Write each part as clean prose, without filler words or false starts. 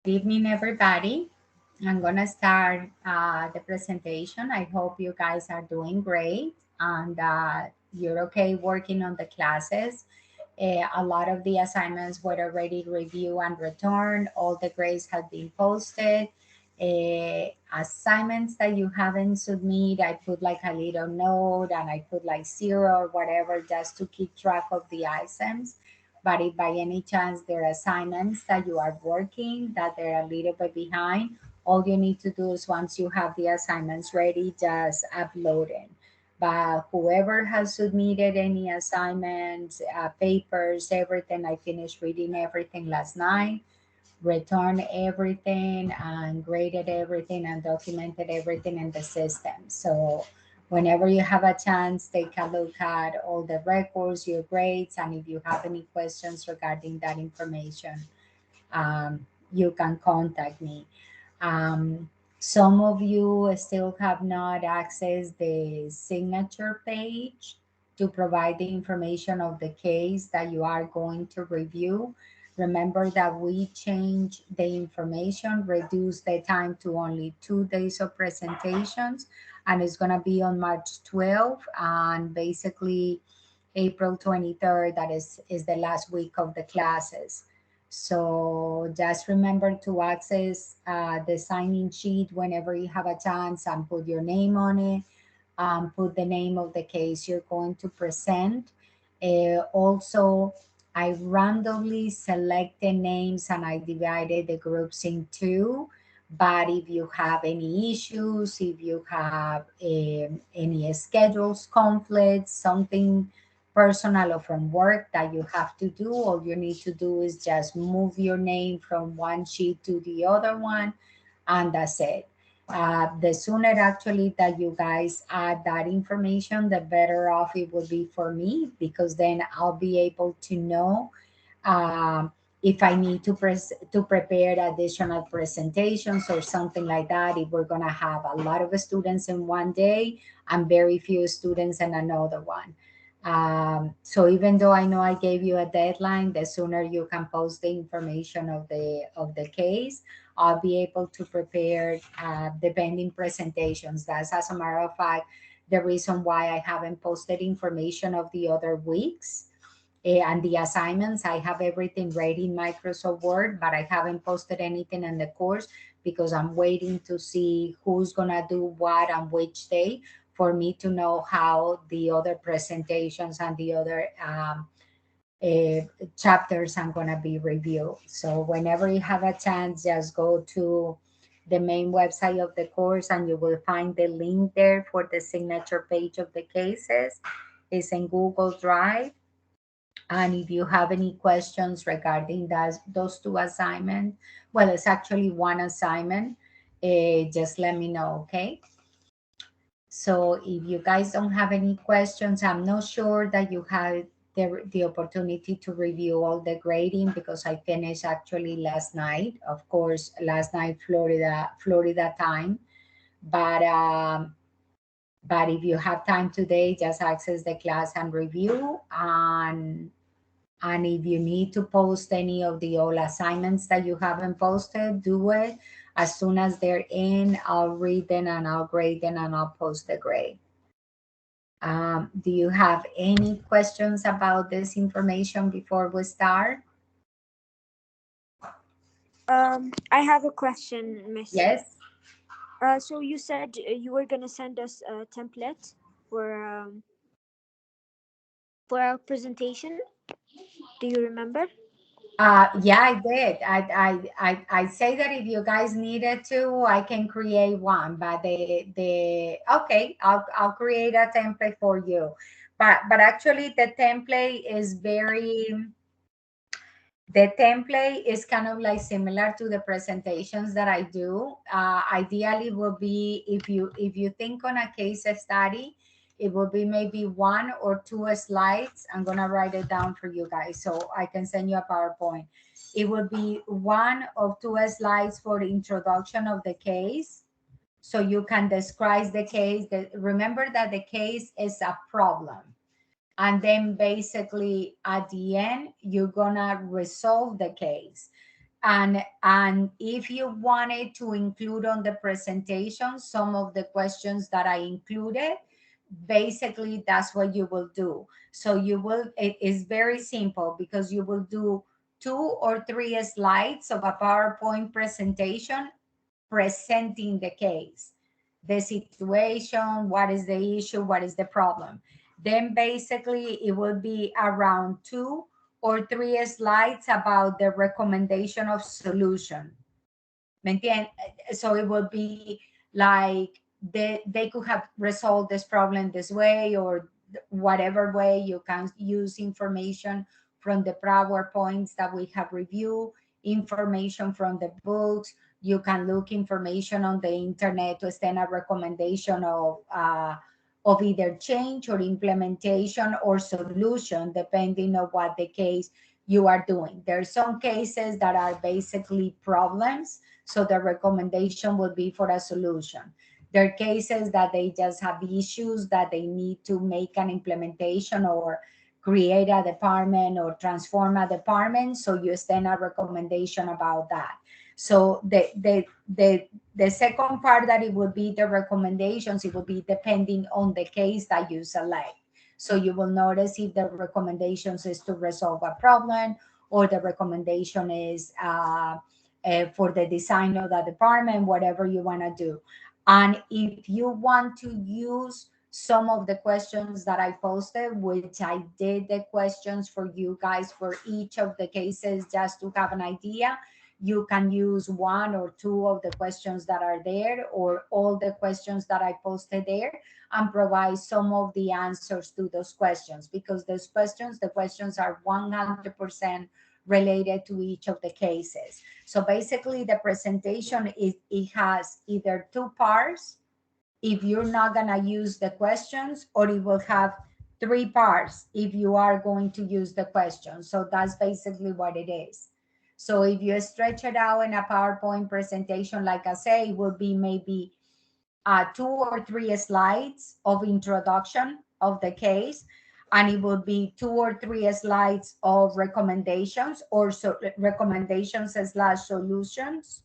Good evening, everybody. I'm going to start the presentation. I hope you guys are doing great and you're okay working on the classes. A lot of the assignments were already reviewed and returned. All the grades have been posted. Assignments that you haven't submitted, I put like a little note and I put like 0 or whatever just to keep track of the items. But if by any chance there are assignments that you are working that they're a little bit behind, all you need to do is once you have the assignments ready, just upload it. But whoever has submitted any assignments, papers, everything, I finished reading everything last night, returned everything and graded everything and documented everything in the system. So whenever you have a chance, take a look at all the records, your grades, and if you have any questions regarding that information, you can contact me. Um, some of you still have not accessed the signature page to provide the information of the case that you are going to review. Remember that we changed the information, reduced the time to only 2 days of presentations, and it's going to be on March 12th and basically April 23rd, that is the last week of the classes. So just remember to access the sign-in sheet whenever you have a chance and put your name on it, put the name of the case you're going to present. Also, I randomly selected names and I divided the groups in two. But if you have any issues, if you have any schedules, conflicts, something personal or from work that you have to do, all you need to do is just move your name from one sheet to the other one, and that's it. The sooner actually that you guys add that information, the better off it will be for me, because then I'll be able to know if I need to prepare additional presentations or something like that. If we're gonna have a lot of students in one day and very few students in another one. So even though I know I gave you a deadline, the sooner you can post the information of the case, I'll be able to prepare the pending presentations. That's, as a matter of fact, the reason why I haven't posted information of the other weeks. And the assignments, I have everything ready in Microsoft Word, but I haven't posted anything in the course because I'm waiting to see who's gonna do what on which day for me to know how the other presentations and the other uh, chapters I'm gonna be reviewed. So whenever you have a chance, just go to the main website of the course and you will find the link there for the signature page of the cases. It's in Google Drive. And if you have any questions regarding those two assignments, well, it's actually one assignment, just let me know, okay? So if you guys don't have any questions, I'm not sure that you have the opportunity to review all the grading because I finished actually last night. Of course, last night, Florida time. But but if you have time today, just access the class and review. And if you need to post any of the old assignments that you haven't posted, do it. As soon as they're in, I'll read them and I'll grade them and I'll post the grade. Do you have any questions about this information before we start? I have a question, Miss. Yes. So you said you were gonna send us a template for our presentation. Do you remember? Yeah, I did. I say that if you guys needed to, I can create one. But okay, I'll create a template for you. But actually, the template is kind of like similar to the presentations that I do. Ideally, will be if you think on a case study, it will be maybe 1 or 2 slides. I'm gonna write it down for you guys so I can send you a PowerPoint. It will be 1 or 2 slides for the introduction of the case, so you can describe the case. Remember that the case is a problem, and then basically at the end you're gonna resolve the case. And if you wanted to include on the presentation some of the questions that I included, basically that's what you will do. So you will, it is very simple, because you will do 2 or 3 slides of a PowerPoint presentation presenting the case, the situation, what is the issue, what is the problem. Then basically it will be around 2 or 3 slides about the recommendation of solution. ¿Me entiendes? So it will be like they could have resolved this problem this way, or whatever way. You can use information from the PowerPoints that we have reviewed, information from the books. You can look information on the internet to extend a recommendation of either change or implementation or solution, depending on what the case you are doing. There are some cases that are basically problems, so the recommendation would be for a solution. There are cases that they just have issues that they need to make an implementation or create a department or transform a department. So you extend a recommendation about that. So the second part that it would be the recommendations, it will be depending on the case that you select. So you will notice if the recommendations is to resolve a problem, or the recommendation is for the design of the department, whatever you want to do. And if you want to use some of the questions that I posted, which I did the questions for you guys for each of the cases, just to have an idea, you can use 1 or 2 of the questions that are there, or all the questions that I posted there, and provide some of the answers to those questions, because those questions, the questions are 100% related to each of the cases. So basically the presentation is, it has either 2 parts if you're not going to use the questions, or it will have 3 parts if you are going to use the questions. So that's basically what it is. So if you stretch it out in a PowerPoint presentation, like I say, it will be maybe 2 or 3 slides of introduction of the case, and it will be 2 or 3 slides of recommendations, or recommendations slash solutions.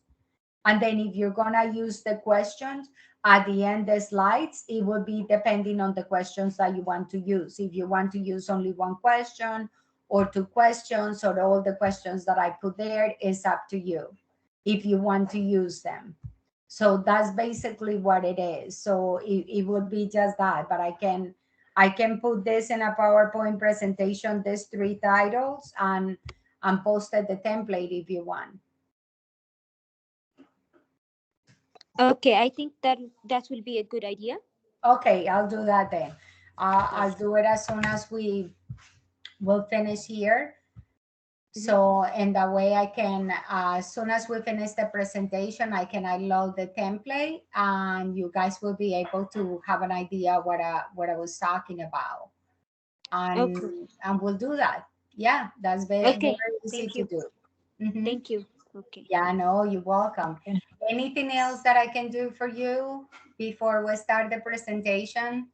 And then if you're gonna use the questions at the end, the slides, it will be depending on the questions that you want to use. If you want to use only 1 question or 2 questions, or all the questions that I put there, is up to you if you want to use them. So that's basically what it is. So it would be just that, but I can put this in a PowerPoint presentation, these 3 titles, and post the template if you want. Okay, I think that will be a good idea. Okay, I'll do that then. Yes. I'll do it as soon as we will finish here. Mhm. So in that way I can, as soon as we finish the presentation, I can upload the template, and you guys will be able to have an idea what I was talking about. And Okay. and we'll do that. Yeah, that's very, Okay. very easy Thank to you. do. Hmm. Thank you. Okay. Yeah, no, you're welcome. Anything else that I can do for you before we start the presentation?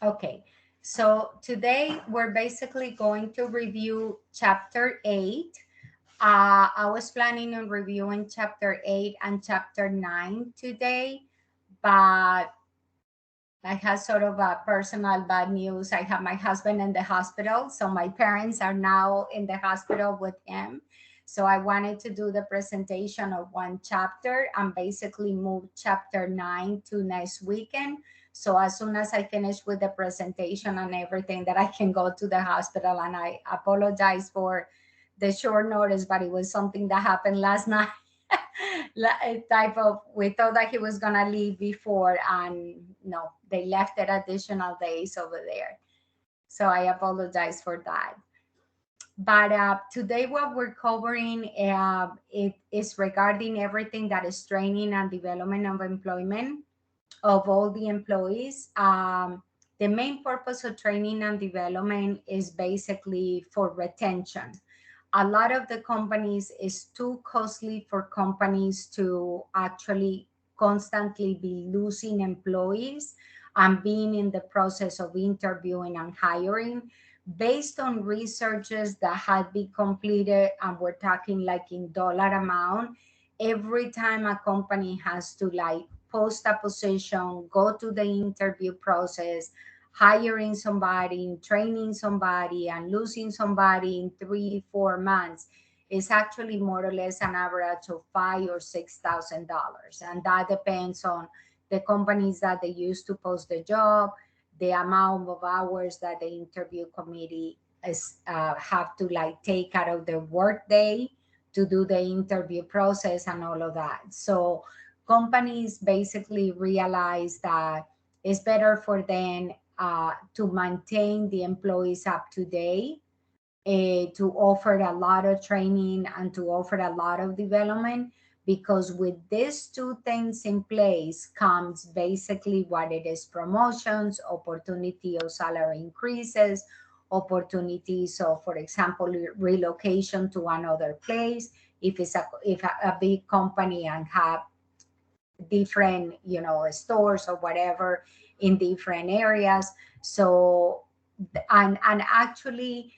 Okay, so today we're basically going to review chapter 8. I was planning on reviewing chapter 8 and chapter 9 today, but I had sort of a personal bad news. I have my husband in the hospital, so my parents are now in the hospital with him. So I wanted to do the presentation of 1 chapter and basically move chapter 9 to next weekend. So as soon as I finish with the presentation and everything, that I can go to the hospital. And I apologize for the short notice, but it was something that happened last night. Type of, we thought that he was gonna leave before, and no, they left it additional days over there. So I apologize for that. But today what we're covering, it is regarding everything that is training and development of employment of all the employees. The main purpose of training and development is basically for retention. A lot of the companies, is too costly for companies to actually constantly be losing employees, and being in the process of interviewing and hiring, based on researches that had been completed, and we're talking like in dollar amount, every time a company has to like post a position, go to the interview process, hiring somebody, training somebody, and losing somebody in 3 4 months, is actually more or less an average of $5,000 or $6,000, and that depends on the companies that they use to post the job, the amount of hours that the interview committee is have to like take out of their workday to do the interview process and all of that. So companies basically realize that it's better for them to maintain the employees up to date, to offer a lot of training and to offer a lot of development, because with these two things in place comes basically what it is: promotions, opportunity of salary increases, opportunities of, for example, relocation to another place if it's a big company and have different, stores or whatever in different areas. So and actually,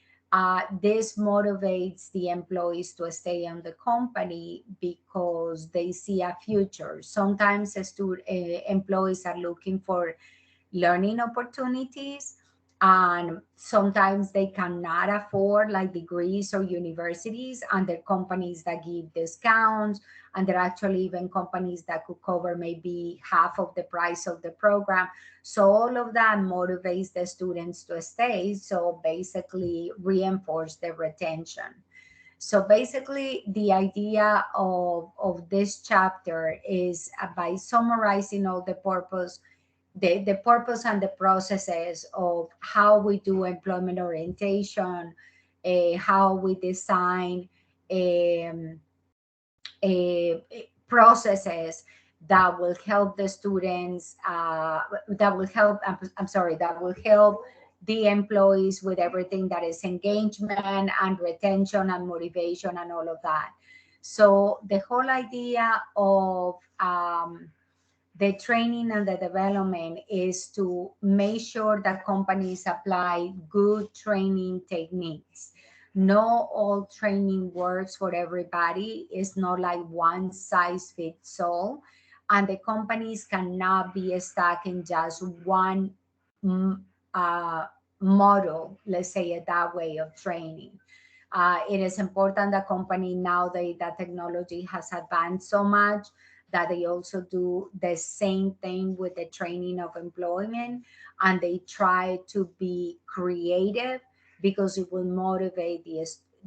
this motivates the employees to stay on the company because they see a future. Sometimes employees are looking for learning opportunities, and sometimes they cannot afford like degrees or universities, and there are companies that give discounts, and there are actually even companies that could cover maybe half of the price of the program. So all of that motivates the students to stay, so basically reinforce the retention. So basically, the idea of this chapter is, by summarizing all the purpose and the processes of how we do employment orientation, how we design um, processes that will help the students, that will help, I'm sorry, that will help the employees with everything that is engagement and retention and motivation and all of that. So the whole idea of the training and the development is to make sure that companies apply good training techniques. Not all training works for everybody. It's not like one size fits all. And the companies cannot be stuck in just one mm, uh, model, let's say it that way, of training. It is important that company nowadays that technology has advanced so much that they also do the same thing with the training of employment, and they try to be creative because it will motivate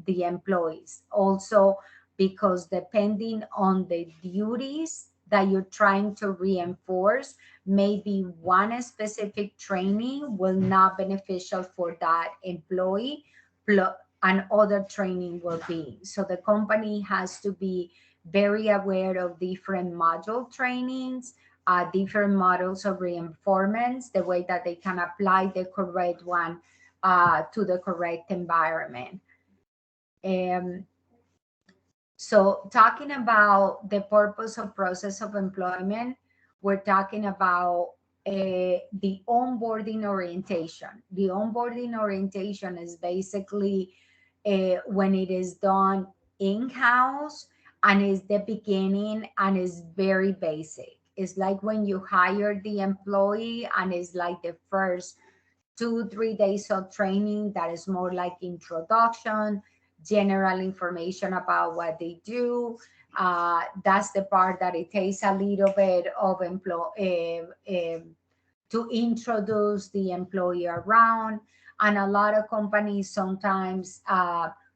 the employees. Also, because depending on the duties that you're trying to reinforce, maybe one specific training will not beneficial for that employee, and other training will be. So the company has to be very aware of different module trainings, different models of reinforcements, the way that they can apply the correct one to the correct environment. Um, so talking about the purpose of process of employment, we're talking about the onboarding orientation. The onboarding orientation is basically when it is done in-house, and is the beginning, and is very basic. It's like when you hire the employee, and it's like the first 2 3 days of training that is more like introduction, general information about what they do. That's the part that it takes a little bit of to introduce the employee around. And a lot of companies sometimes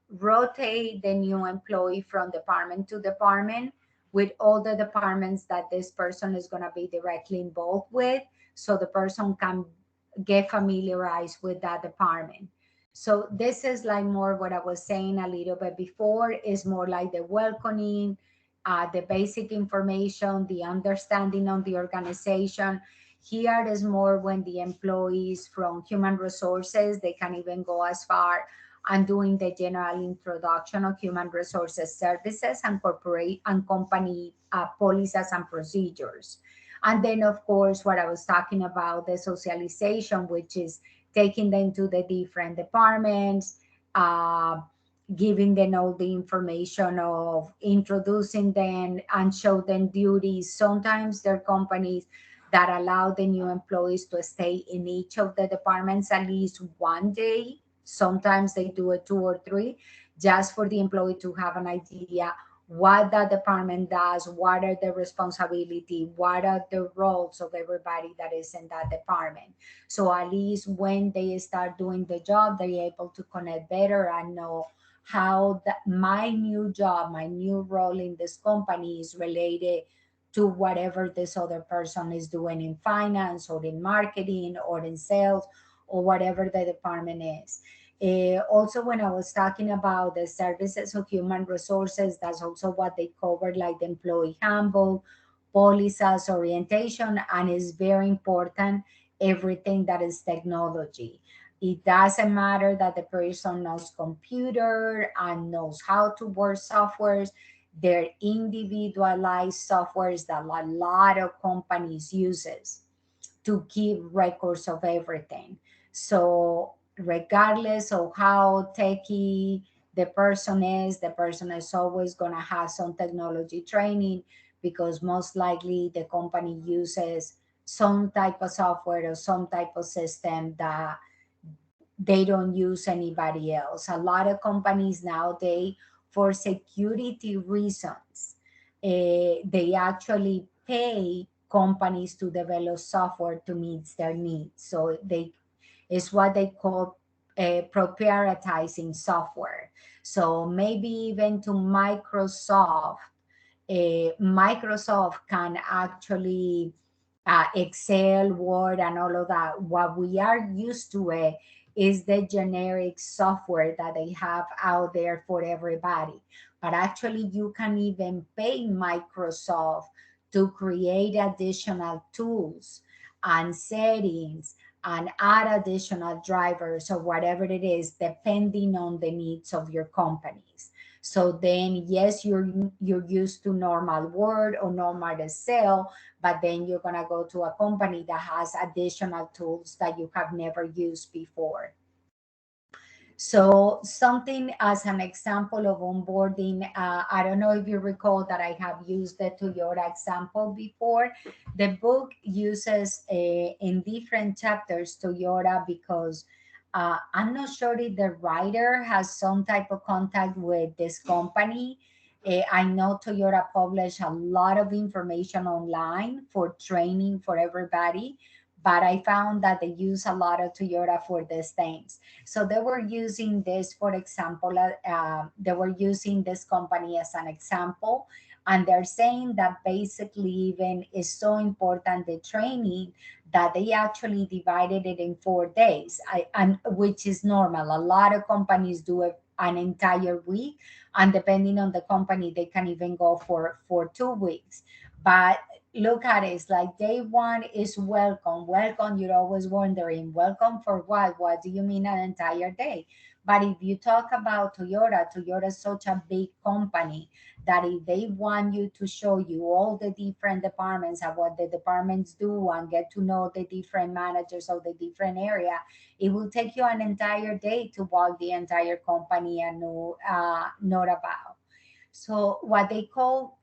rotate the new employee from department to department with all the departments that this person is going to be directly involved with, so the person can get familiarized with that department. So this is like more what I was saying a little bit before, is more like the welcoming, the basic information, the understanding of the organization. Here is more when the employees from human resources, they can even go as far and doing the general introduction of human resources services and corporate and company policies and procedures. And then, of course, what I was talking about, the socialization, which is taking them to the different departments, uh, giving them all the information of introducing them and show them duties. Sometimes there are companies that allow the new employees to stay in each of the departments at least one day. Sometimes they do it 2 or 3, just for the employee to have an idea what that department does, what are the responsibility, what are the roles of everybody that is in that department. So at least when they start doing the job, they're able to connect better and know how my new job, my new role in this company is related to whatever this other person is doing in finance or in marketing or in sales or whatever the department is. Also, when I was talking about the services of human resources, that's also what they covered, like the employee handbook, policies, orientation, and it's very important, everything that is technology. It doesn't matter that the person knows computer and knows how to work softwares. They're individualized softwares that a lot of companies uses to keep records of everything. So regardless of how techy the person is always going to have some technology training, because most likely the company uses some type of software or some type of system that they don't use anybody else. A lot of companies nowadays, for security reasons, they actually pay companies to develop software to meet their needs. So they is what they call proprietizing software. So maybe even to Microsoft can actually Excel, Word, and all of that. What we are used to is the generic software that they have out there for everybody. But actually, you can even pay Microsoft to create additional tools and settings and add additional drivers or whatever it is, depending on the needs of your companies. So then, yes, you're used to normal Word or normal Excel, but then you're gonna go to a company that has additional tools that you have never used before. So something as an example of onboarding, I don't know if you recall that I have used the Toyota example before. The book uses in different chapters Toyota because I'm not sure if the writer has some type of contact with this company. I know Toyota published a lot of information online for training for everybody, but I found that they use a lot of Toyota for these things. So they were using this, for example, they were using this company as an example, and they're saying that basically even is so important the training that they actually divided it in 4 days, and which is normal. A lot of companies do it an entire week, and depending on the company, they can even go for 2 weeks. But look at it, it's like day one is welcome. Welcome, you're always wondering, welcome for what? What do you mean an entire day? But if you talk about Toyota is such a big company that if they want you to show you all the different departments and what the departments do and get to know the different managers of the different area, it will take you an entire day to walk the entire company and know about. So what they call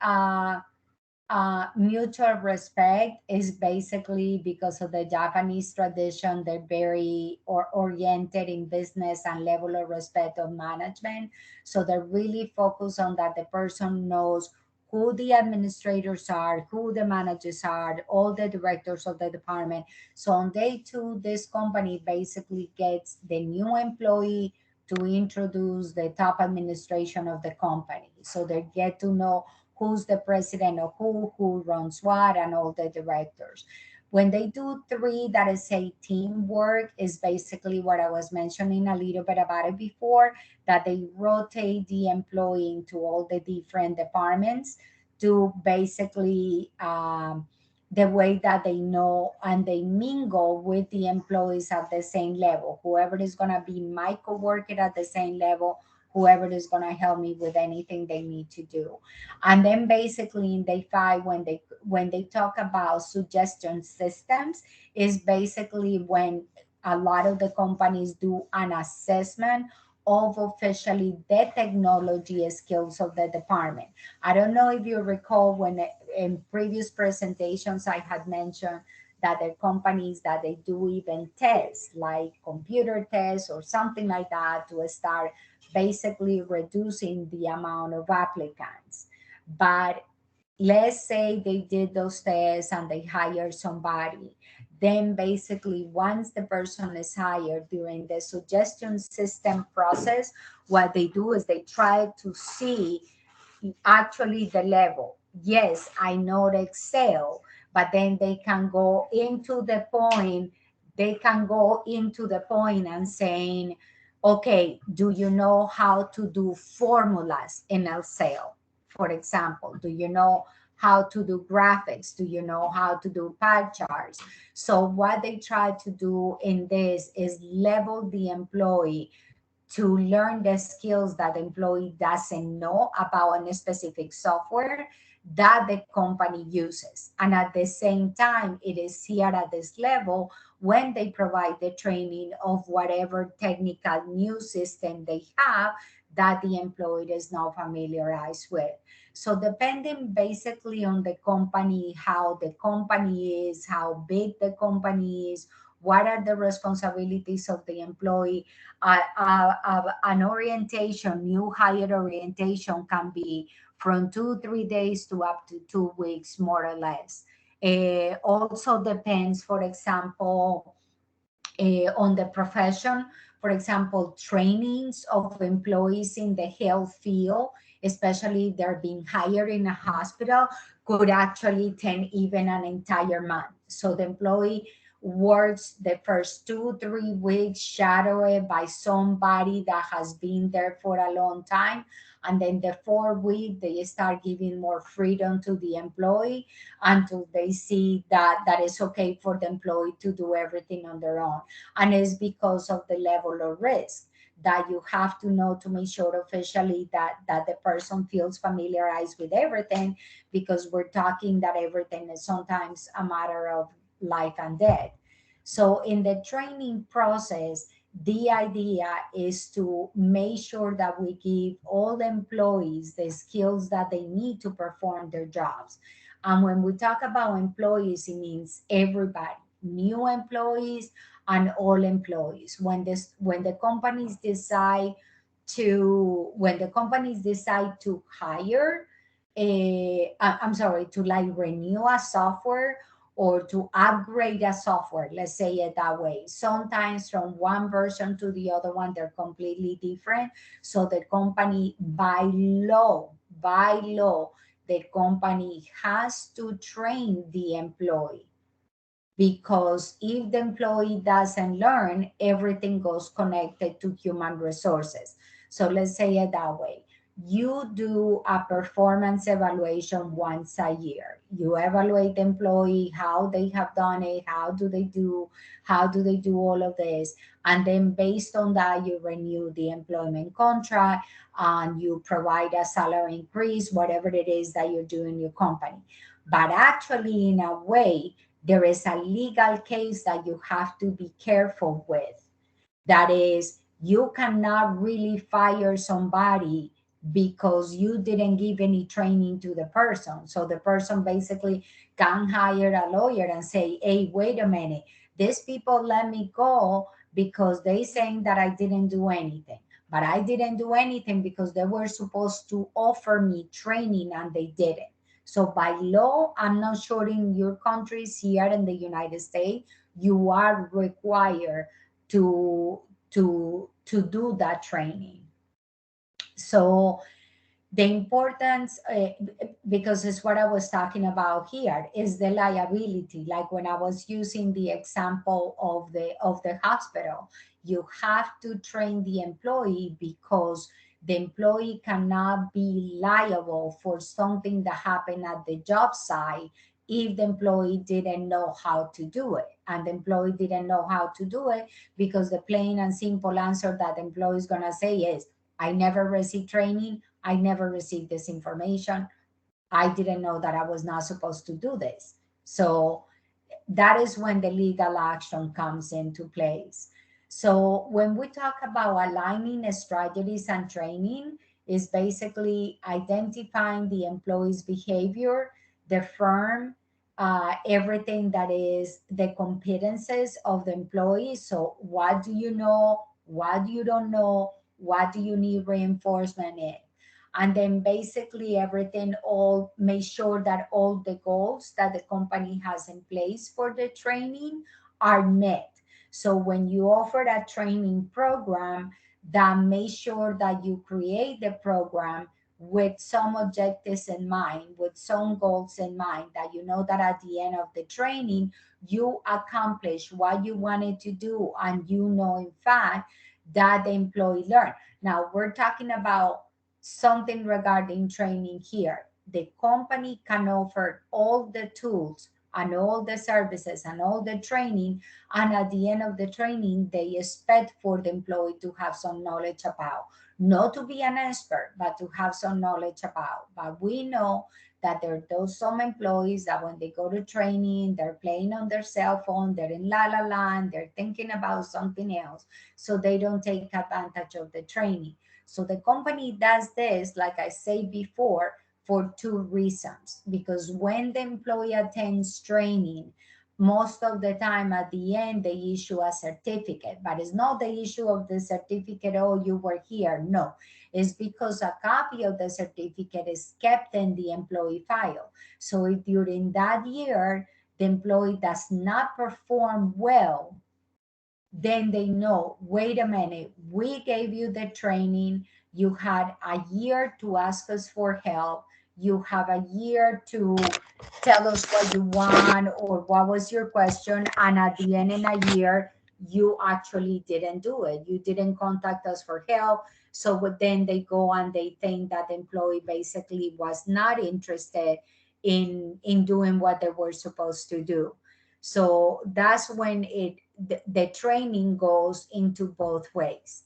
mutual respect is basically because of the Japanese tradition. They're very oriented in business and level of respect of management. So they're really focused on that the person knows who the administrators are, who the managers are, all the directors of the department. So on day two, this company basically gets the new employee to introduce the top administration of the company. So they get to know who's the president of who runs what, and all the directors. When they do three, that is a teamwork, is basically what I was mentioning a little bit about it before, that they rotate the employee into all the different departments to basically the way that they know and they mingle with the employees at the same level. Whoever is going to be my coworker at the same level, whoever is going to help me with anything they need to do. And then basically in day 5, when they talk about suggestion systems, is basically when a lot of the companies do an assessment of officially the technology skills of the department. I don't know if you recall when in previous presentations I had mentioned that there are companies that they do even tests like computer tests or something like that to start basically reducing the amount of applicants. But let's say they did those tests and they hired somebody, then basically once the person is hired during the suggestion system process, what they do is they try to see actually the level. Yes, I know the Excel, but then they can go into the point, and saying, okay, do you know how to do formulas in Excel? For example, do you know how to do graphics? Do you know how to do pie charts? So what they try to do in this is level the employee to learn the skills that the employee doesn't know about a specific software that the company uses. And at the same time, it is here at this level when they provide the training of whatever technical new system they have that the employee is not familiarized with. So depending basically on the company, how the company is, how big the company is, what are the responsibilities of the employee, an orientation, new hire orientation can be from 2, 3 days to up to 2 weeks, more or less. Also depends, for example, on the profession. For example, trainings of employees in the health field, especially if they're being hired in a hospital, could actually take even an entire month. So the employee works the first 2, 3 weeks shadowed by somebody that has been there for a long time. And then the 4th week, they start giving more freedom to the employee until they see that it's okay for the employee to do everything on their own. And it's because of the level of risk that you have to know to make sure officially that the person feels familiarized with everything, because we're talking that everything is sometimes a matter of life and death. So in the training process, the idea is to make sure that we give all the employees the skills that they need to perform their jobs. And when we talk about employees, it means everybody, new employees and all employees. When the companies decide to hire, I'm sorry, to like renew a software or to upgrade a software, let's say it that way. Sometimes from one version to the other one, they're completely different. So the company by law, the company has to train the employee, because if the employee doesn't learn, everything goes connected to human resources. So let's say it that way. You do a performance evaluation once a year. You evaluate the employee, how they have done it, how do they do all of this. And then based on that, you renew the employment contract and you provide a salary increase, whatever it is that you do in your company. But actually, in a way, there is a legal case that you have to be careful with. That is, you cannot really fire somebody because you didn't give any training to the person. So the person basically can hire a lawyer and say, hey, wait a minute, these people let me go because they saying that I didn't do anything. But I didn't do anything because they were supposed to offer me training and they didn't. So by law, I'm not sure in your countries, here in the United States, you are required to do that training. So the importance, because it's what I was talking about here, is the liability. Like when I was using the example of the hospital, you have to train the employee because the employee cannot be liable for something that happened at the job site if the employee didn't know how to do it. And the employee didn't know how to do it because the plain and simple answer that the employee is going to say is, I never received training. I never received this information. I didn't know that I was not supposed to do this. So that is when the legal action comes into place. So when we talk about aligning strategies and training, is basically identifying the employee's behavior, the firm, everything that is the competences of the employee. So what do you know? What you don't know? What do you need reinforcement in? And then basically everything, all make sure that all the goals that the company has in place for the training are met. So when you offer a training program, that make sure that you create the program with some objectives in mind, with some goals in mind, that you know that at the end of the training you accomplish what you wanted to do, and you know in fact that the employee learned. Now we're talking about something regarding training here. The company can offer all the tools and all the services and all the training, and at the end of the training, they expect for the employee to have some knowledge about, not to be an expert, but to have some knowledge about. But we know that there are those some employees that when they go to training, they're playing on their cell phone, they're in la la land, they're thinking about something else, so they don't take advantage of the training. So the company does this, like I said before, for two reasons. Because when the employee attends training, most of the time at the end they issue a certificate, but it's not the issue of the certificate, oh, you were here. No, it's because a copy of the certificate is kept in the employee file. So if during that year the employee does not perform well, then they know, wait a minute, we gave you the training, you had a year to ask us for help, you have a year to tell us what you want or what was your question, and at the end in a year you actually didn't do it, you didn't contact us for help. So then they go and they think that the employee basically was not interested in doing what they were supposed to do. So that's when the training goes into both ways.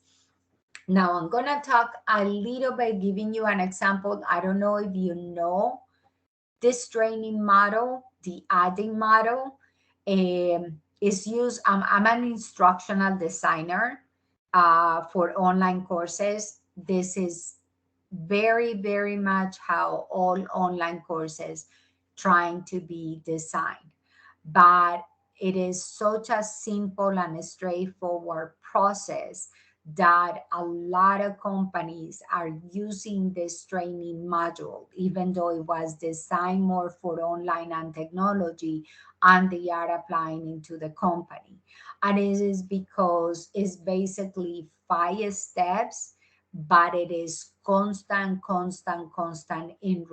Now I'm gonna talk a little bit, giving you an example. I don't know if you know this training model, the ADDI model, is used. I'm an instructional designer for online courses. This is very, very much how all online courses trying to be designed, but it is such a simple and straightforward process that a lot of companies are using this training module, even though it was designed more for online and technology, and they are applying into the company. And it is because it's basically 5 steps, but it is constant, constant, constant in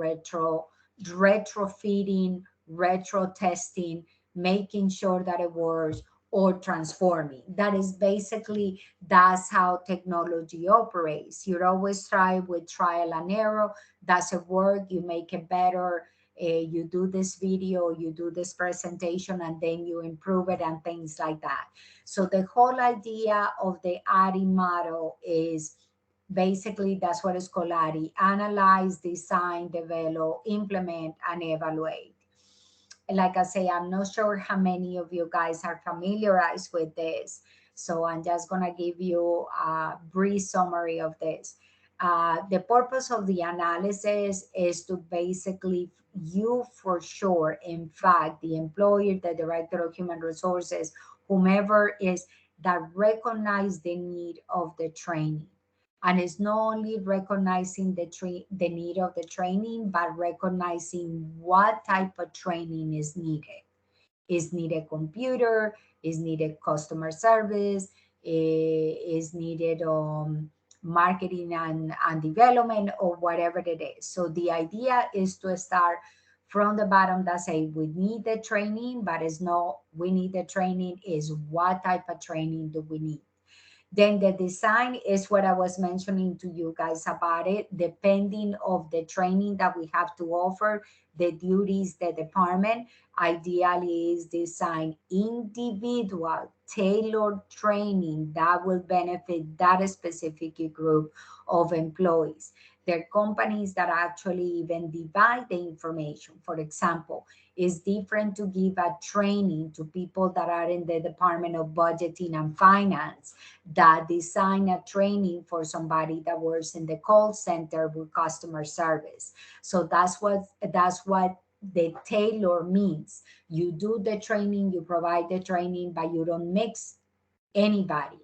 retrofitting, retro testing, making sure that it works, or transforming. That is basically, that's how technology operates. You always try with trial and error. Does it work? You make it better. You do this video, you do this presentation, and then you improve it and things like that. So the whole idea of the ADDI model is basically, that's what it's called, ADDI: analyze, design, develop, implement, and evaluate. Like I say, I'm not sure how many of you guys are familiarized with this. So I'm just going to give you a brief summary of this. The purpose of the analysis is to basically, you for sure, in fact, the employer, the director of human resources, whomever is, that recognize the need of the training. And it's not only recognizing the need of the training, but recognizing what type of training is needed. Is needed computer, is needed customer service, is needed marketing and development, or whatever it is. So the idea is to start from the bottom, that say we need the training, but it's not we need the training, is what type of training do we need. Then the design is what I was mentioning to you guys about it, depending of the training that we have to offer, the duties, the department, ideally is design individual tailored training that will benefit that specific group of employees. There are companies that actually even divide the information. For example, it's different to give a training to people that are in the Department of Budgeting and Finance that design a training for somebody that works in the call center with customer service. So that's what the tailor means. You do the training, you provide the training, but you don't mix anybody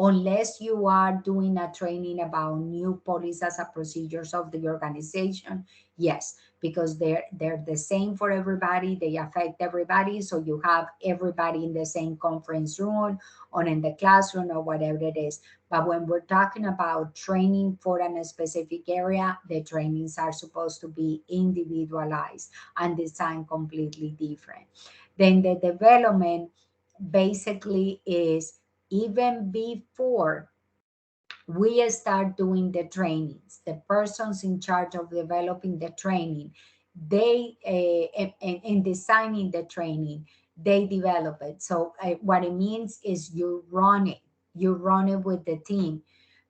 unless you are doing a training about new policies and procedures of the organization. Yes, because they're the same for everybody, they affect everybody, so you have everybody in the same conference room or in the classroom or whatever it is. But when we're talking about training for a specific area, the trainings are supposed to be individualized and designed completely different. Then the development basically is even before we start doing the trainings, the persons in charge of developing the training, they in designing the training, they develop it. So what it means is you run it with the team,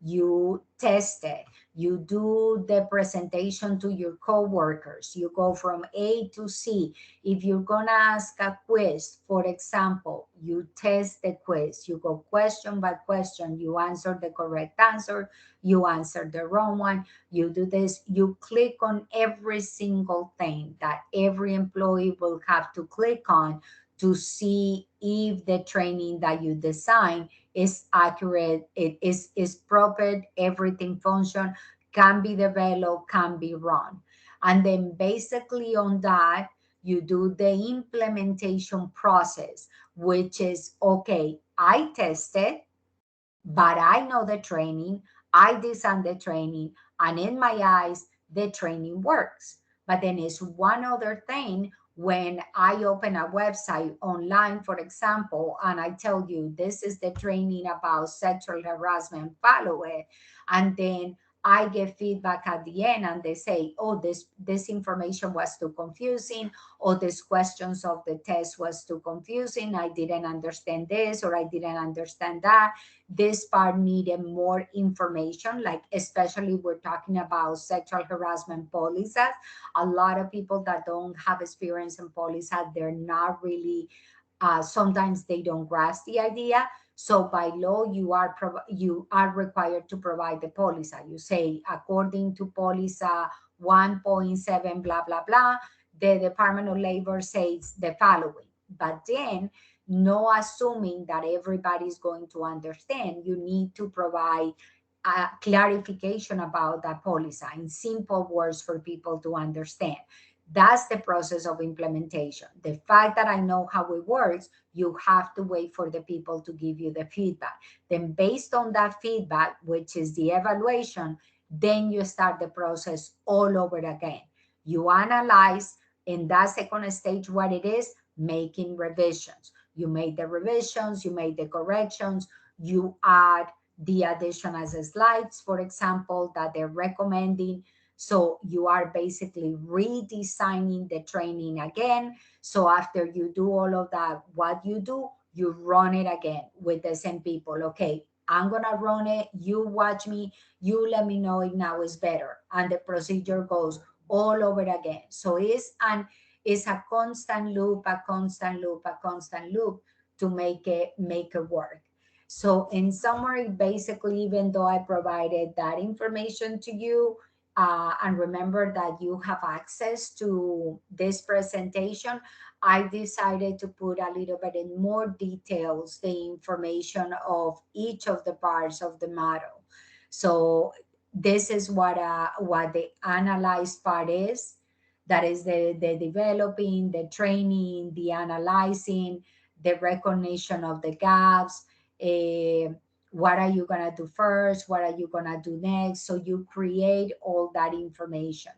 you test it, you do the presentation to your coworkers, you go from A to Z. If you're gonna ask a quiz, for example, you test the quiz, you go question by question, you answer the correct answer, you answer the wrong one, you do this, you click on every single thing that every employee will have to click on to see if the training that you design is accurate, it is proper, everything function, can be developed, can be run. And then basically on that, you do the implementation process, which is okay, I tested, but I know the training, I designed the training, and in my eyes, the training works. But then it's one other thing when I open a website online, for example, and I tell you this is the training about sexual harassment, follow it, and then I get feedback at the end and they say, oh, this information was too confusing, or these questions of the test was too confusing, I didn't understand this or I didn't understand that, this part needed more information, like especially we're talking about sexual harassment policies. A lot of people that don't have experience in policies, they're not really, sometimes they don't grasp the idea. So by law, you are required to provide the policy. You say, according to policy 1.7, blah, blah, blah, the Department of Labor says the following. But then, no assuming that everybody is going to understand, you need to provide a clarification about that policy in simple words for people to understand. That's the process of implementation. The fact that I know how it works, you have to wait for the people to give you the feedback. Then, based on that feedback, which is the evaluation, then you start the process all over again. You analyze in that second stage what it is, making revisions. You made the revisions, you made the corrections, you add the additional slides, for example, that they're recommending. So you are basically redesigning the training again. So after you do all of that, what you do, you run it again with the same people. Okay, I'm gonna run it. You watch me. You let me know if now is better. And the procedure goes all over again. So it's a constant loop, a constant loop, a constant loop to make it work. So in summary, basically, even though I provided that information to you, and remember that you have access to this presentation, I decided to put a little bit in more details the information of each of the parts of the model. So this is what the analyzed part is. That is the developing, the training, the analyzing, the recognition of the gaps. What are you going to do first? What are you going to do next? So you create all that information.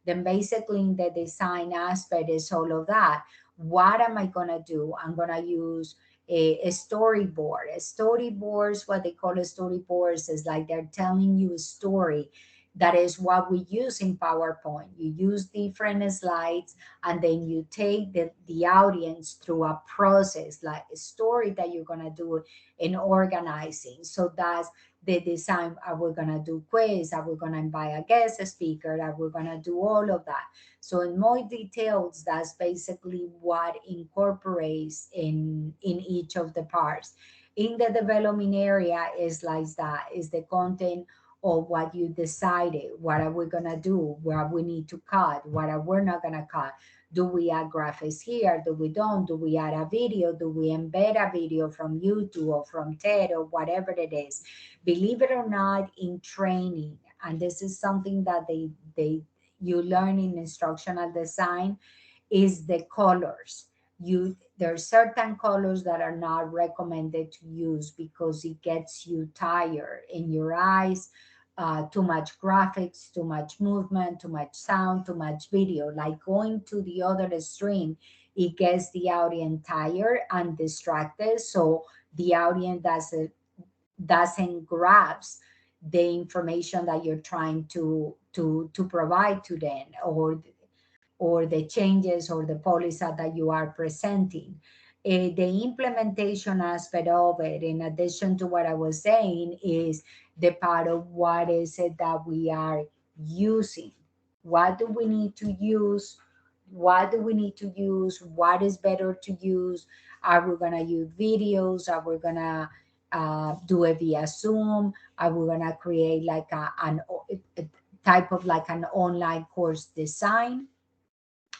Then basically in the design aspect is all of that. What am I going to do? I'm going to use a storyboard. A storyboards, what they call a storyboards is like they're telling you a story. That is what we use in PowerPoint. You use different slides, and then you take the audience through a process, like a story that you're going to do in organizing. So that's the design. Are we going to do quiz? Are we going to invite a guest speaker? Are we going to do all of that? So in more details, that's basically what incorporates in each of the parts. In the development area is like that, is the content of what you decided. What are we gonna do? Where we need to cut? What are we not gonna cut? Do we add graphics here? Do we don't? Do we add a video? Do we embed a video from YouTube or from TED or whatever it is? Believe it or not, in training, and this is something that they you learn in instructional design, is the colors. There are certain colors that are not recommended to use because it gets you tired in your eyes. Too much graphics, too much movement, too much sound, too much video. Like going to the other extreme, it gets the audience tired and distracted. So the audience doesn't grasp the information that you're trying to provide to them, or the changes or the policy that you are presenting. The implementation aspect of it, in addition to what I was saying, is the part of what is it that we are using. What do we need to use? What do we need to use? What is better to use? Are we going to use videos? Are we going to do it via Zoom? Are we going to create like a type of like an online course design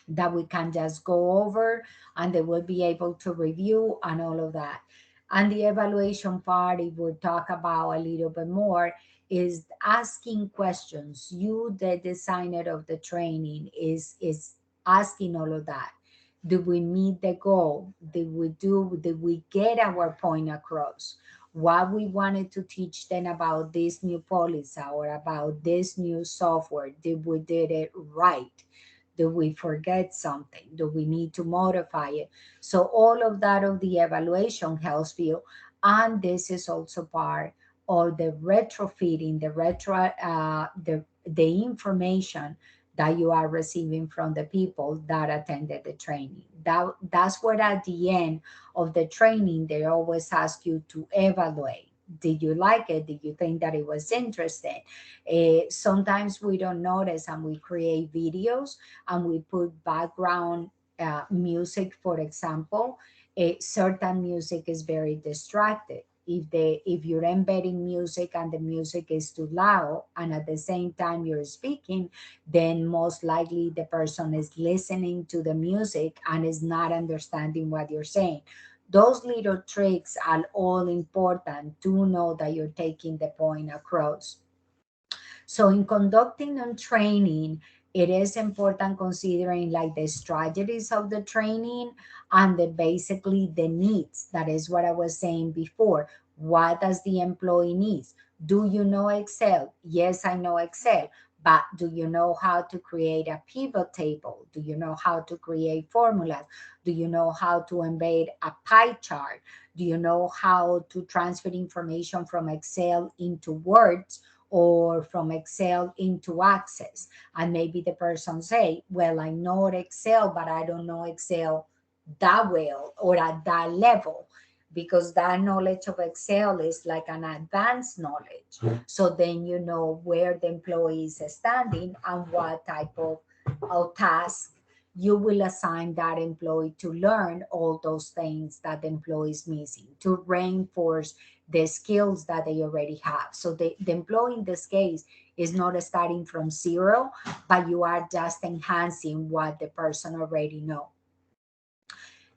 that we can just go over, and they will be able to review and all of that. And the evaluation part, if we talk about a little bit more, is asking questions. You, the designer of the training, is asking all of that. Did we meet the goal? Did we get our point across? What we wanted to teach them about this new policy or about this new software, did we did it right? Do we forget something? Do we need to modify it? So all of that of the evaluation helps you. And this is also part of the retrofitting, the information that you are receiving from the people that attended the training. That's what at the end of the training, they always ask you to evaluate. Did you like it? Did you think that it was interesting? Sometimes we don't notice, and we create videos and we put background music, for example. Certain music is very distracted. If you're embedding music and the music is too loud, and at the same time you're speaking, then most likely the person is listening to the music and is not understanding what you're saying. Those little tricks are all important to know that you're taking the point across. So in conducting on training, it is important considering like the strategies of the training and basically the needs. That is what I was saying before. What does the employee needs? Do you know Excel? Yes, I know Excel. But do you know how to create a pivot table? Do you know how to create formulas? Do you know how to embed a pie chart? Do you know how to transfer information from Excel into Words, or from Excel into Access? And maybe the person say, well, I know Excel, but I don't know Excel that well or at that level, because that knowledge of Excel is like an advanced knowledge. So then you know where the employee is standing and what type of task you will assign that employee to learn all those things that the employee is missing, to reinforce the skills that they already have. So the employee in this case is not starting from zero, but you are just enhancing what the person already know.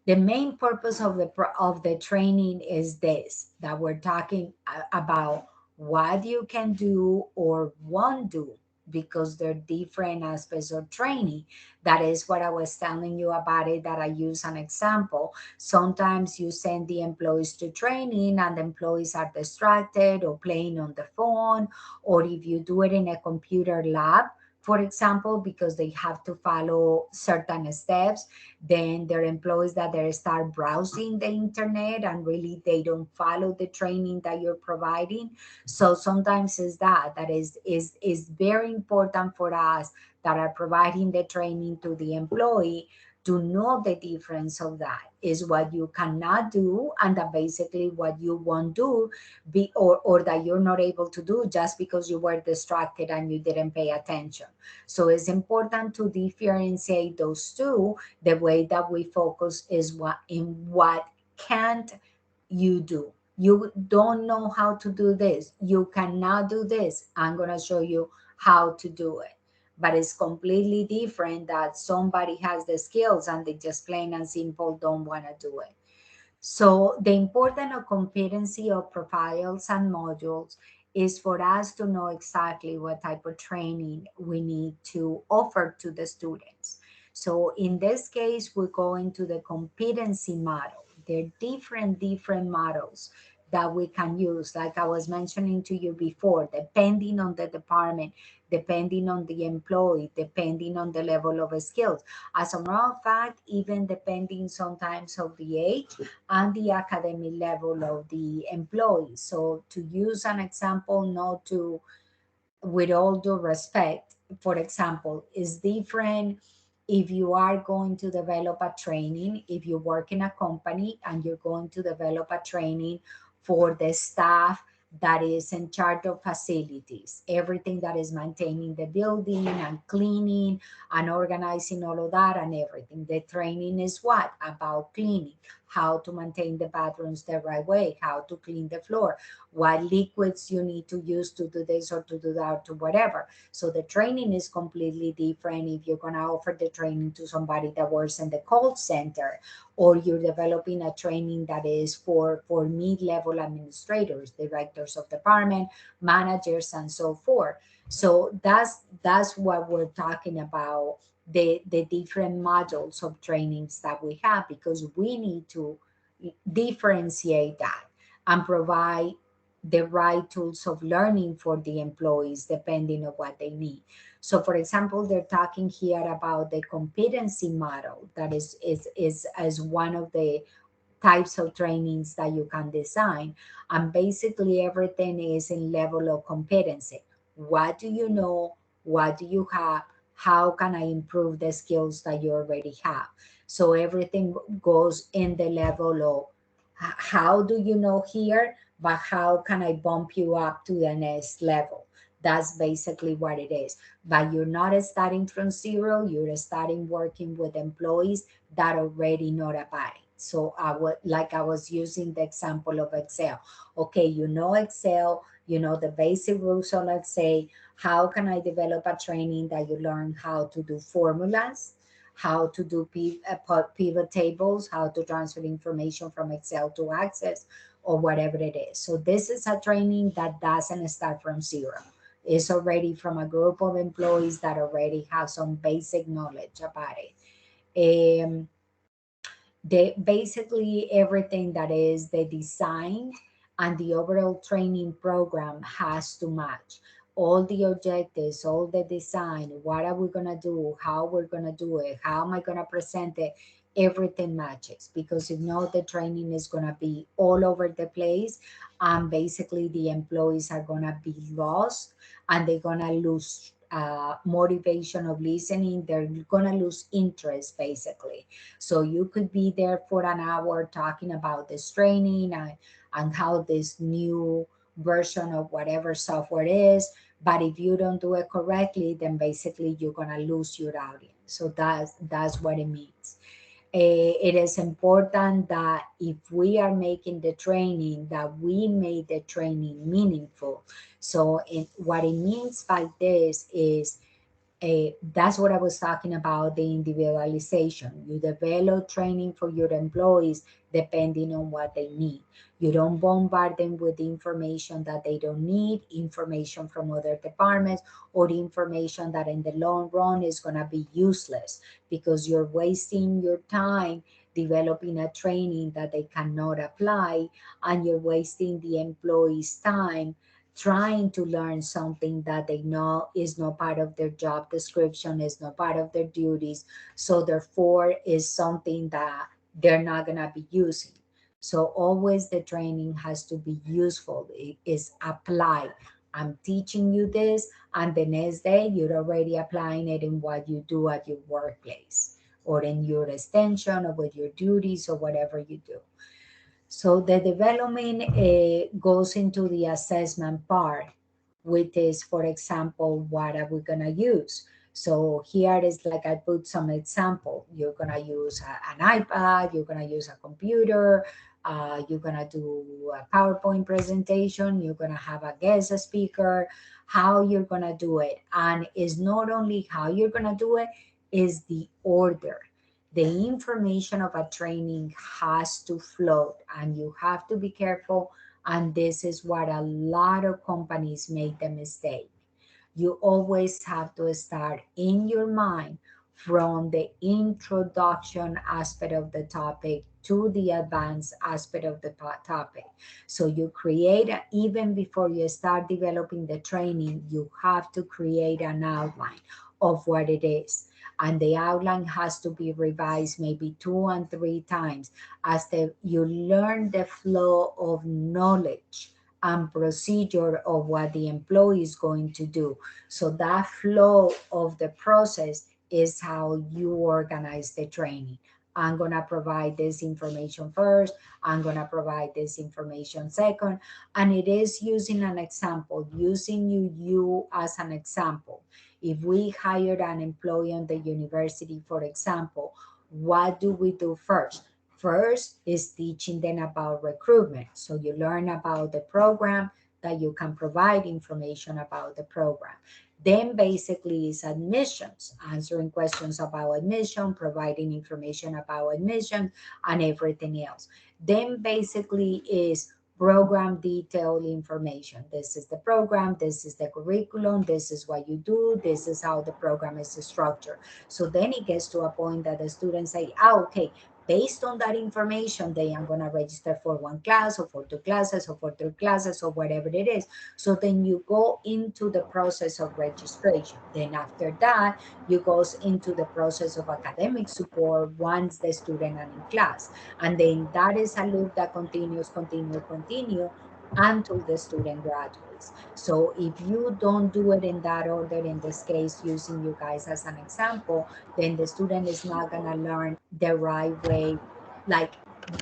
The main purpose of the training is this, that we're talking about what you can do or won't do, because there are different aspects of training. That is what I was telling you about it, that I use an example. Sometimes you send the employees to training and the employees are distracted or playing on the phone, or if you do it in a computer lab, for example, because they have to follow certain steps. Then there are employees that they start browsing the internet and really they don't follow the training that you're providing. So sometimes is that is very important for us that are providing the training to the employee to know the difference of that is what you cannot do, and that basically what you won't do or that you're not able to do just because you were distracted and you didn't pay attention. So it's important to differentiate those two. The way that we focus is what can't you do. You don't know how to do this, you cannot do this, I'm going to show you how to do it. But it's completely different that somebody has the skills and they just plain and simple don't want to do it. So the importance of competency of profiles and modules is for us to know exactly what type of training we need to offer to the students. So in this case, we go into the competency model. There are different models that we can use, like I was mentioning to you before, depending on the department, depending on the employee, depending on the level of skills. As a matter of fact, even depending sometimes of the age and the academic level of the employee. So to use an example, not to, with all due respect, for example, is different if you are going to develop a training, if you work in a company and you're going to develop a training for the staff that is in charge of facilities, everything that is maintaining the building and cleaning and organizing all of that and everything. The training is what? About cleaning, how to maintain the bathrooms the right way, how to clean the floor, what liquids you need to use to do this or to do that or to whatever. So the training is completely different if you're going to offer the training to somebody that works in the call center, or you're developing a training that is for mid-level administrators, directors of department, managers, and so forth. So that's what we're talking about, the different modules of trainings that we have, because we need to differentiate that and provide the right tools of learning for the employees depending on what they need. So for example, they're talking here about the competency model that is as one of the types of trainings that you can design. And basically everything is in level of competency. What do you know? What do you have? How can I improve the skills that you already have? So everything goes in the level of how do you know here, but how can I bump you up to the next level? That's basically what it is. But you're not starting from zero, you're starting working with employees that already know about it. So I would, like I was using the example of Excel. Okay, you know Excel, you know the basic rules. So let's say, how can I develop a training that you learn how to do formulas, how to do pivot tables, how to transfer information from Excel to Access, or whatever it is. So this is a training that doesn't start from zero. It's already from a group of employees that already have some basic knowledge about it. Basically everything that is the design and the overall training program has to match all the objectives, all the design, what are we going to do, how we're going to do it, how am I going to present it. Everything matches, because if not, the training is going to be all over the place, and basically the employees are going to be lost, and they're going to lose motivation of listening, they're going to lose interest basically. So you could be there for an hour talking about this training and how this new version of whatever software is. But if you don't do it correctly, then basically you're gonna lose your audience. So that's what it means. It is important that if we are making the training, that we make the training meaningful. So what it means by this is that's what I was talking about, the individualization. You develop training for your employees depending on what they need. You don't bombard them with information that they don't need, information from other departments, or information that in the long run is going to be useless, because you're wasting your time developing a training that they cannot apply, and you're wasting the employees' time trying to learn something that they know is not part of their job description, is not part of their duties. So therefore is something that they're not gonna be using. So always the training has to be useful. It is applied. I'm teaching you this, and the next day you're already applying it in what you do at your workplace or in your extension or with your duties or whatever you do. So the development goes into the assessment part, which is, for example, what are we gonna use? So here is like I put some example. You're gonna use an iPad, you're gonna use a computer, you're gonna do a PowerPoint presentation, you're gonna have a guest speaker, how you're gonna do it. And it's not only how you're gonna do it, is the order. The information of a training has to float, and you have to be careful. And this is what a lot of companies make the mistake. You always have to start in your mind from the introduction aspect of the topic to the advanced aspect of the topic. So you create, even before you start developing the training, you have to create an outline of what it is. And the outline has to be revised maybe 2 and 3 times as you learn the flow of knowledge and procedure of what the employee is going to do. So that flow of the process is how you organize the training. I'm going to provide this information first. I'm going to provide this information second. And it is using an example, using you as an example. If we hired an employee on the university, for example, what do we do first? First is teaching them about recruitment. So you learn about the program, that you can provide information about the program. Then basically is admissions, answering questions about admission, providing information about admission, and everything else. Then basically is program detailed information. This is the program, this is the curriculum, this is what you do, this is how the program is structured. So then it gets to a point that the students say, oh, okay, based on that information, they are going to register for one class or for two classes or for three classes or whatever it is. So then you go into the process of registration. Then after that, you goes into the process of academic support once the student are in class. And then that is a loop that continue until the student graduates. So if you don't do it in that order, in this case, using you guys as an example, then the student is not going to learn the right way. Like,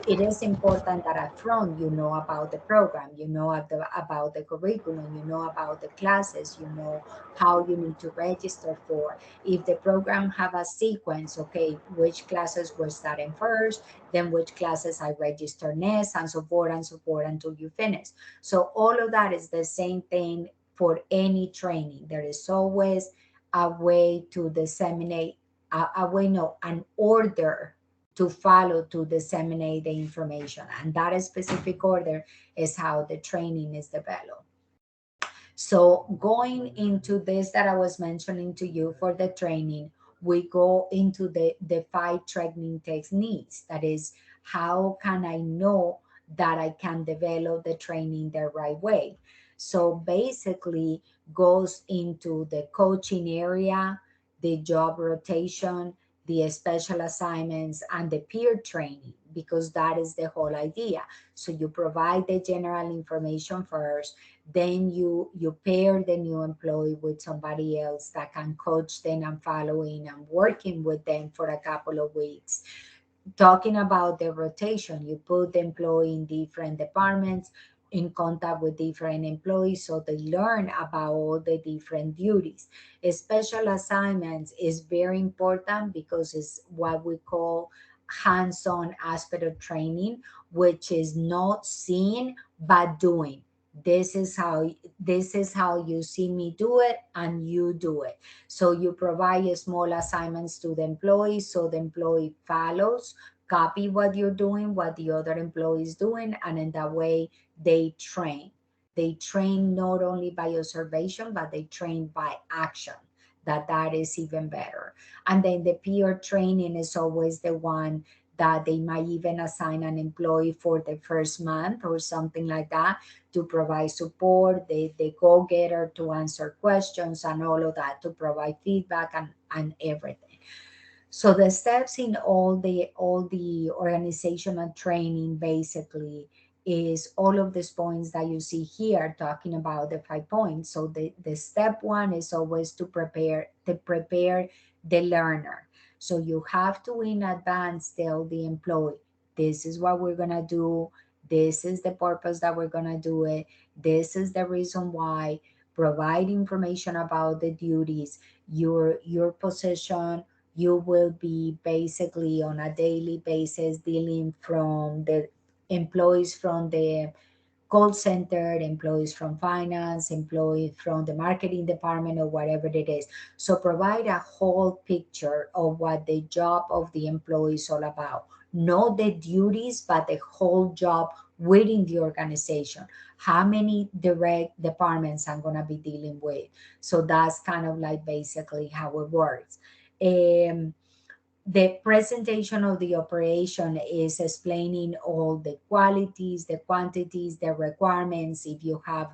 it is important that up front you know about the program, you know about the curriculum, you know about the classes, you know how you need to register for. If the program have a sequence, okay, which classes we're starting first, then which classes I register next, and so forth until you finish. So all of that is the same thing for any training. There is always a way to disseminate, a way, no, an order to follow to disseminate the information. And that specific order is how the training is developed. So going into this that I was mentioning to you for the training, we go into the 5 training techniques. That is, how can I know that I can develop the training the right way? So basically goes into the coaching area, the job rotation, the special assignments, and the peer training, because that is the whole idea. So you provide the general information first, then you pair the new employee with somebody else that can coach them and following and working with them for a couple of weeks. Talking about the rotation, you put the employee in different departments, in contact with different employees, so they learn about all the different duties. Special assignments is very important because it's what we call hands-on aspect of training, which is not seeing but doing. This is how you see me do it, and you do it. So you provide small assignments to the employee, so the employee follows, copy what you're doing, what the other employee is doing, and in that way they train. They train not only by observation, but they train by action. That is even better. And then the peer training is always the one that they might even assign an employee for the first month or something like that to provide support, the go-getter to answer questions and all of that, to provide feedback and everything. So the steps in all the organizational training basically is all of these points that you see here talking about the 5 points. So the step one is always to prepare the learner. So you have to in advance tell the employee, this is what we're gonna do, this is the purpose that we're gonna do it, this is the reason why, provide information about the duties, your position. You will be basically on a daily basis dealing from the employees from the call center, employees from finance, employees from the marketing department, or whatever it is. So provide a whole picture of what the job of the employee is all about. Not the duties, but the whole job within the organization. How many direct departments I'm going to be dealing with. So that's kind of like basically how it works. Um, the presentation of the operation is explaining all the qualities, the quantities, the requirements. If you have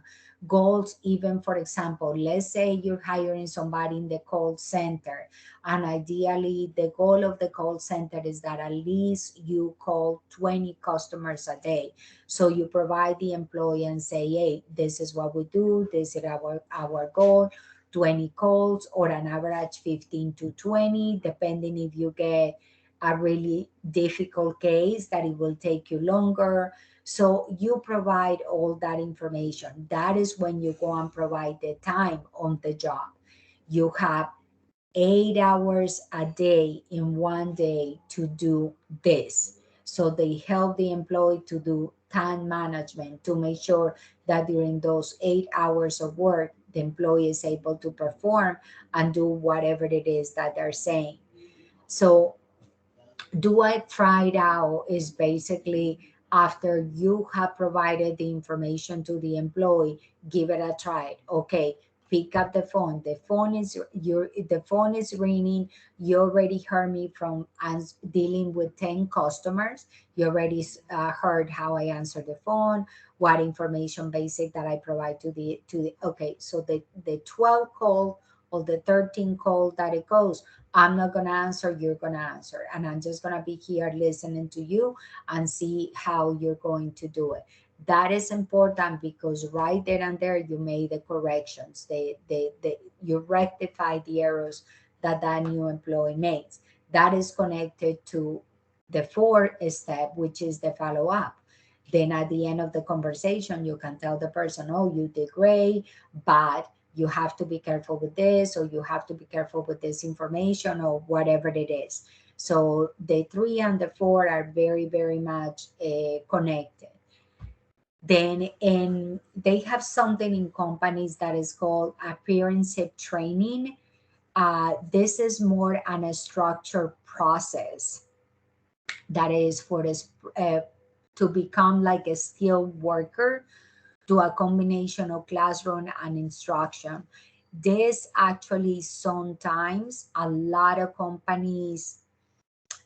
goals, even for example, let's say you're hiring somebody in the call center, and ideally the goal of the call center is that at least you call 20 customers a day. So you provide the employee and say, hey, this is what we do, this is our goal, 20 calls or an average 15 to 20, depending if you get a really difficult case that it will take you longer. So you provide all that information. That is when you go and provide the time on the job. You have 8 hours a day in one day to do this. So they help the employee to do time management to make sure that during those 8 hours of work, the employee is able to perform and do whatever it is that they're saying. So do I try it out is basically after you have provided the information to the employee, give it a try. Okay, pick up the phone. The phone is ringing. You already heard me from dealing with 10 customers. You already heard how I answer the phone, what information basic that I provide to the okay. So the 12 call or the 13 call that it goes, I'm not going to answer, you're going to answer. And I'm just going to be here listening to you and see how you're going to do it. That is important because right there and there, you made the corrections. You rectify the errors that new employee makes. That is connected to the fourth step, which is the follow up. Then at the end of the conversation, you can tell the person, oh, you did great, but you have to be careful with this, or you have to be careful with this information, or whatever it is. So the three and the four are very, very much connected. Then, and they have something in companies that is called appearance training. This is more an a structured process that is for this to become like a skilled worker, to a combination of classroom and instruction. This actually sometimes a lot of companies,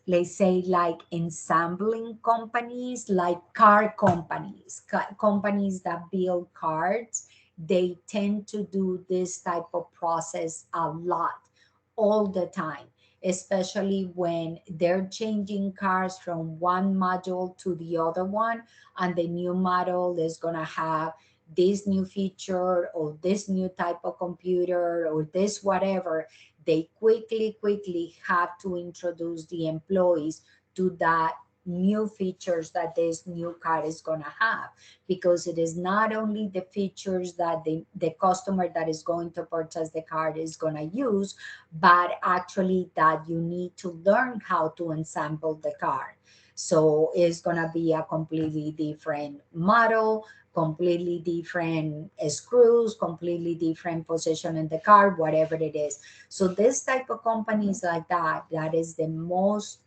let's say like ensembling companies, like car companies, companies that build cars, they tend to do this type of process a lot, all the time, especially when they're changing cars from one module to the other one, and the new model is going to have this new feature or this new type of computer or this whatever. They quickly have to introduce the employees to that new features that this new car is going to have, because it is not only the features that the customer that is going to purchase the car is going to use, but actually that you need to learn how to assemble the car. So it's going to be a completely different model, completely different screws, completely different position in the car, whatever it is. So this type of companies like that, that is the most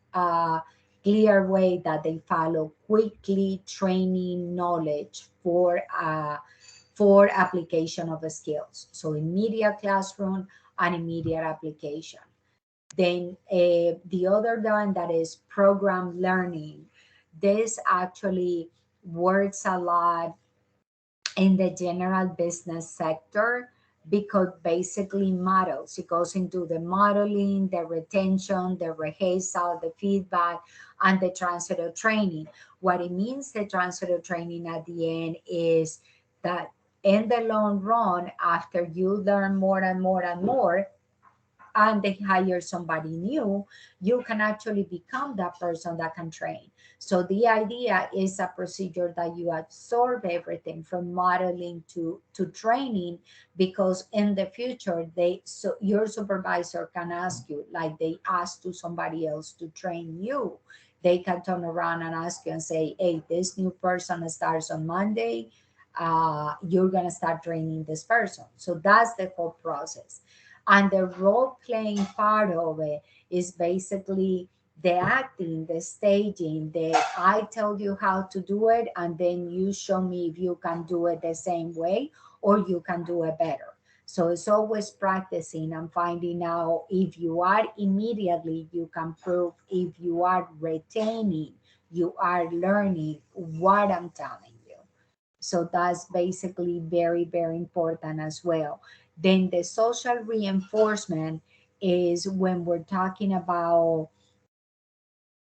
clear way that they follow quickly training knowledge for application of skills. So immediate classroom and immediate application. Then the other one that is program learning. This actually works a lot in the general business sector because basically models, it goes into the modeling, the retention, the rehearsal, the feedback, and the transfer of training. What it means, the transfer of training at the end, is that in the long run, after you learn more and more and more, and they hire somebody new, you can actually become that person that can train. So the idea is a procedure that you absorb everything from modeling to training, because in the future, so your supervisor can ask you, like they ask to somebody else to train you. They can turn around and ask you and say, hey, this new person starts on Monday. You're gonna start training this person. So that's the whole process. And the role playing part of it is basically the acting, the staging, the I tell you how to do it, and then you show me if you can do it the same way or you can do it better. So it's always practicing and finding out if you are immediately, you can prove if you are retaining, you are learning what I'm telling you. So that's basically very, very important as well. Then the social reinforcement is when we're talking about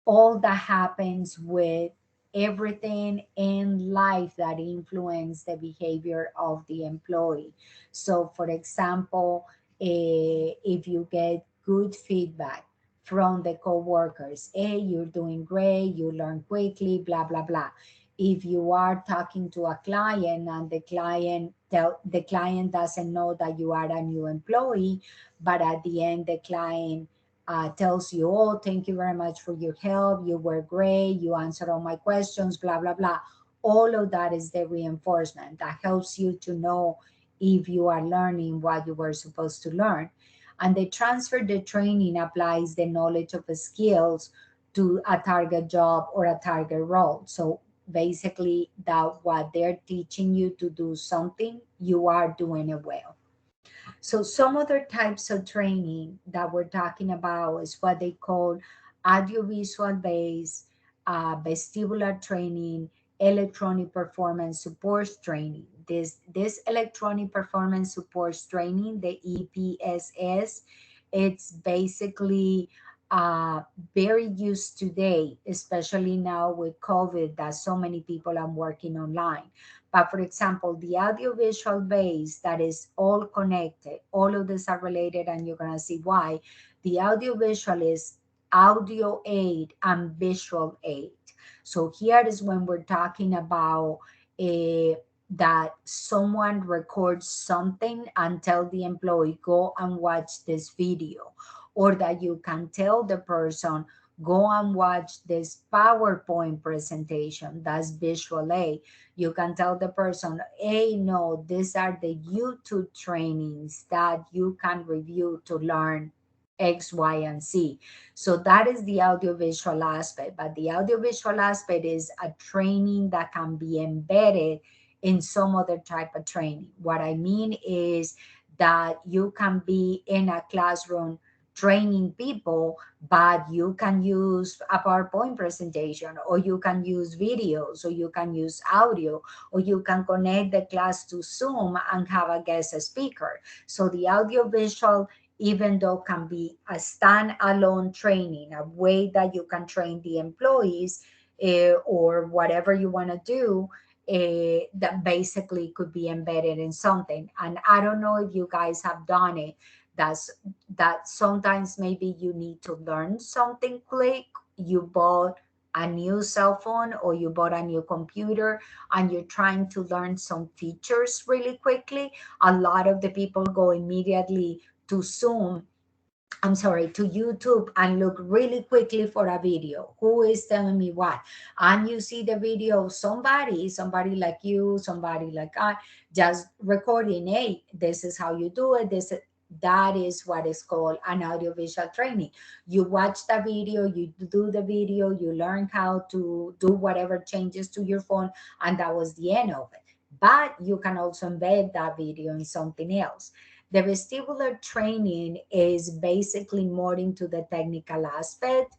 all that happens with everything in life that influence the behavior of the employee. So for example, if you get good feedback from the coworkers, hey, you're doing great, you learn quickly, blah blah blah. If you are talking to a client and the client doesn't know that you are a new employee, but at the end the client tells you, oh, thank you very much for your help. You were great. You answered all my questions, blah, blah, blah. All of that is the reinforcement that helps you to know if you are learning what you were supposed to learn. And the transfer, the training applies the knowledge of the skills to a target job or a target role. So basically, that what they're teaching you to do something, you are doing it well. So some other types of training that we're talking about is what they call audiovisual based vestibular training, electronic performance support training. This electronic performance support training, the EPSS, it's basically uh, very used today, especially now with COVID, that so many people are working online. But for example, the audiovisual base that is all connected, all of these are related, and you're going to see why. The audiovisual is audio aid and visual aid. So here is when we're talking about a that someone records something and tell the employee, go and watch this video, or that you can tell the person, go and watch this PowerPoint presentation, that's visual aid. You can tell the person, hey, no, these are the YouTube trainings that you can review to learn X, Y, and Z. So that is the audiovisual aspect. But the audiovisual aspect is a training that can be embedded in some other type of training. What I mean is that you can be in a classroom training people, but you can use a PowerPoint presentation, or you can use videos, or you can use audio, or you can connect the class to Zoom and have a guest speaker. So the audiovisual, even though can be a standalone training, a way that you can train the employees, or whatever you want to do, that basically could be embedded in something. And I don't know if you guys have done it. That's that sometimes maybe you need to learn something quick. You bought a new cell phone or you bought a new computer and you're trying to learn some features really quickly. A lot of the people go immediately to Zoom, I'm sorry, to YouTube and look really quickly for a video. Who is telling me what? And you see the video of somebody like you, somebody like I, just recording, hey, this is how you do it. That is what is called an audiovisual training. You watch the video, you do the video, you learn how to do whatever changes to your phone, and that was the end of it. But you can also embed that video in something else. The vestibular training is basically more into the technical aspect.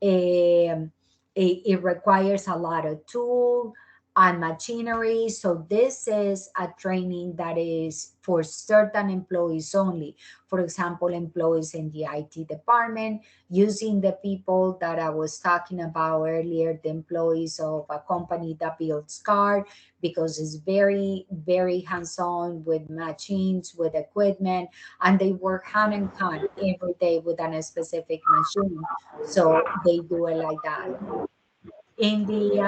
Um, it requires a lot of tool and machinery. So this is a training that is for certain employees only. For example, employees in the IT department, using the people that I was talking about earlier, the employees of a company that builds cars, because it's very, very hands-on with machines, with equipment, and they work hand in hand every day with a specific machine. So they do it like that. In the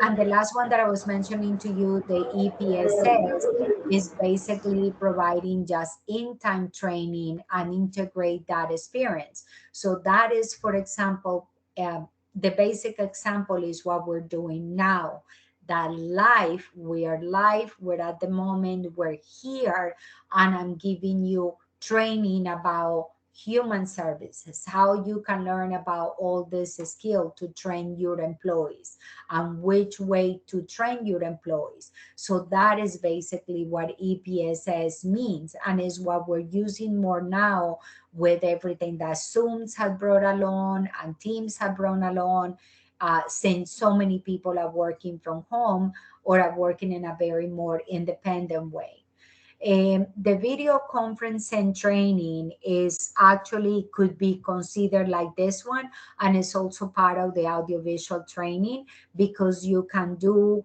and the last one that I was mentioning to you, the EPSS, is basically providing just in-time training and integrate that experience. So that is, for example, the basic example is what we're doing now. That live, we are live, we're at the moment, we're here, and I'm giving you training about human services, how you can learn about all this skill to train your employees and which way to train your employees. So that is basically what EPSS means, and is what we're using more now with everything that Zooms have brought along and Teams have brought along. Since so many people are working from home or are working in a very more independent way. The video conference and training is actually could be considered like this one, and it's also part of the audiovisual training because you can do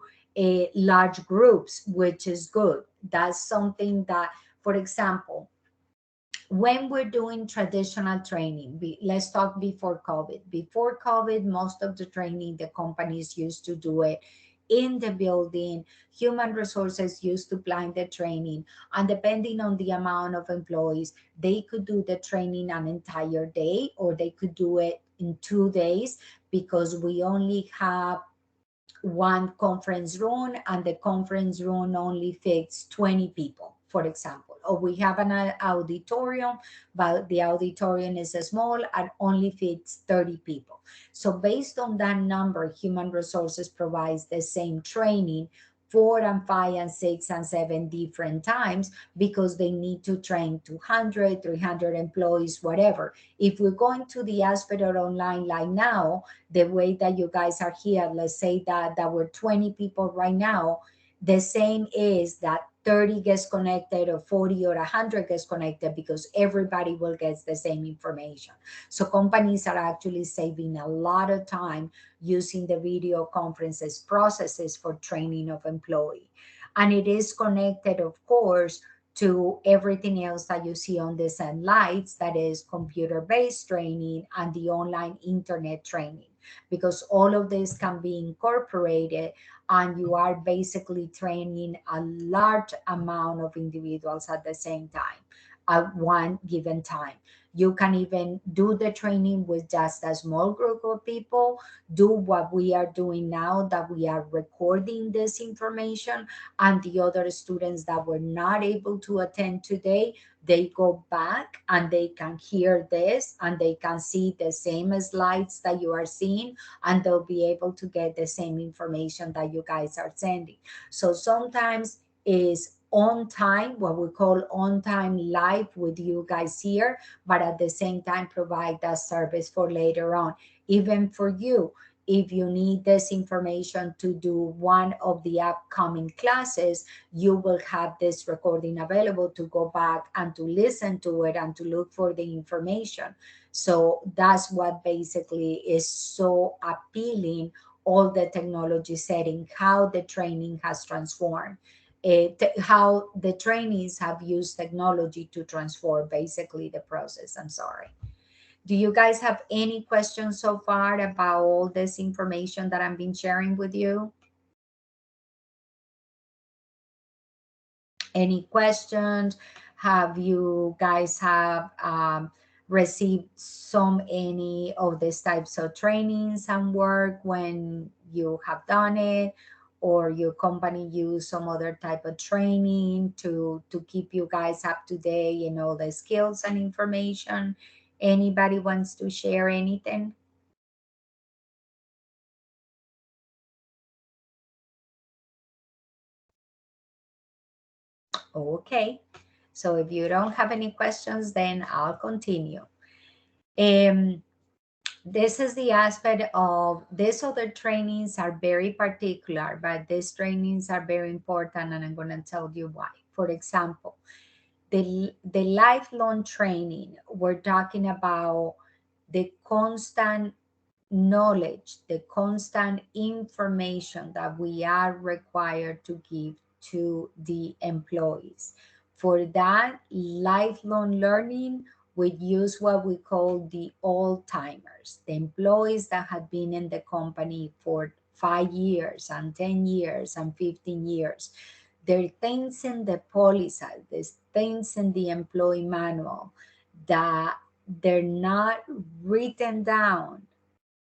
large groups, which is good. That's something that, for example, when we're doing traditional training, let's talk before COVID. Before COVID, most of the training, the companies used to do it in the building. Human resources used to plan the training, and depending on the amount of employees, they could do the training an entire day or they could do it in 2 days, because we only have one conference room and the conference room only fits 20 people, for example. Or we have an auditorium, but the auditorium is small and only fits 30 people. So based on that number, human resources provides the same training 4 and 5 and 6 and 7 different times, because they need to train 200, 300 employees, whatever. If we're going to the aspect of online like now, the way that you guys are here, let's say that we're 20 people right now, the same is that 30 gets connected or 40 or 100 gets connected, because everybody will get the same information. So companies are actually saving a lot of time using the video conferences processes for training of employee. And it is connected, of course, to everything else that you see on the slides, that is computer-based training and the online internet training, because all of this can be incorporated and you are basically training a large amount of individuals at the same time at one given time. You can even do the training with just a small group of people, do what we are doing now, that we are recording this information, and the other students that were not able to attend today, they go back and they can hear this and they can see the same slides that you are seeing, and they'll be able to get the same information that you guys are sending. So sometimes is on time, what we call on time live with you guys here, but at the same time provide that service for later on. Even for you, if you need this information to do one of the upcoming classes, you will have this recording available to go back and to listen to it and to look for the information. So that's what basically is so appealing, all the technology setting, how the training has transformed. How the trainees have used technology to transform basically the process. I'm sorry. Do you guys have any questions so far about all this information that I've been sharing with you? Any questions? Have you guys have received some any of these types of trainings and work when you have done it, or your company use some other type of training to keep you guys up to date in all the skills and information? Anybody wants to share anything? Okay. So if you don't have any questions, then I'll continue. Um, this is the aspect of these other trainings are very particular, but these trainings are very important, and I'm going to tell you why. For example, the lifelong training, we're talking about the constant knowledge, the constant information that we are required to give to the employees. For that lifelong learning, we use what we call the old timers, the employees that have been in the company for 5 years and 10 years and 15 years. There are things in the policy, there's things in the employee manual that they're not written down,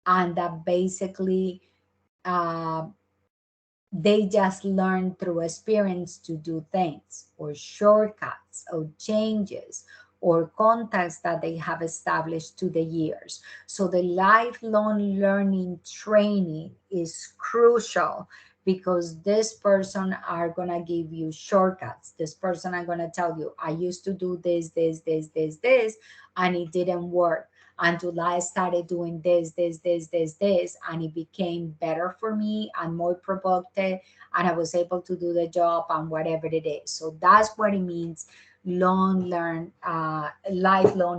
and that basically uh, they just learn through experience to do things, or shortcuts or changes or contacts that they have established to the years. So the lifelong learning training is crucial, because this person are going to give you shortcuts. This person are going to tell you, I used to do this, and it didn't work until I started doing this, and it became better for me and more productive, and I was able to do the job and whatever it is. So that's what it means, lifelong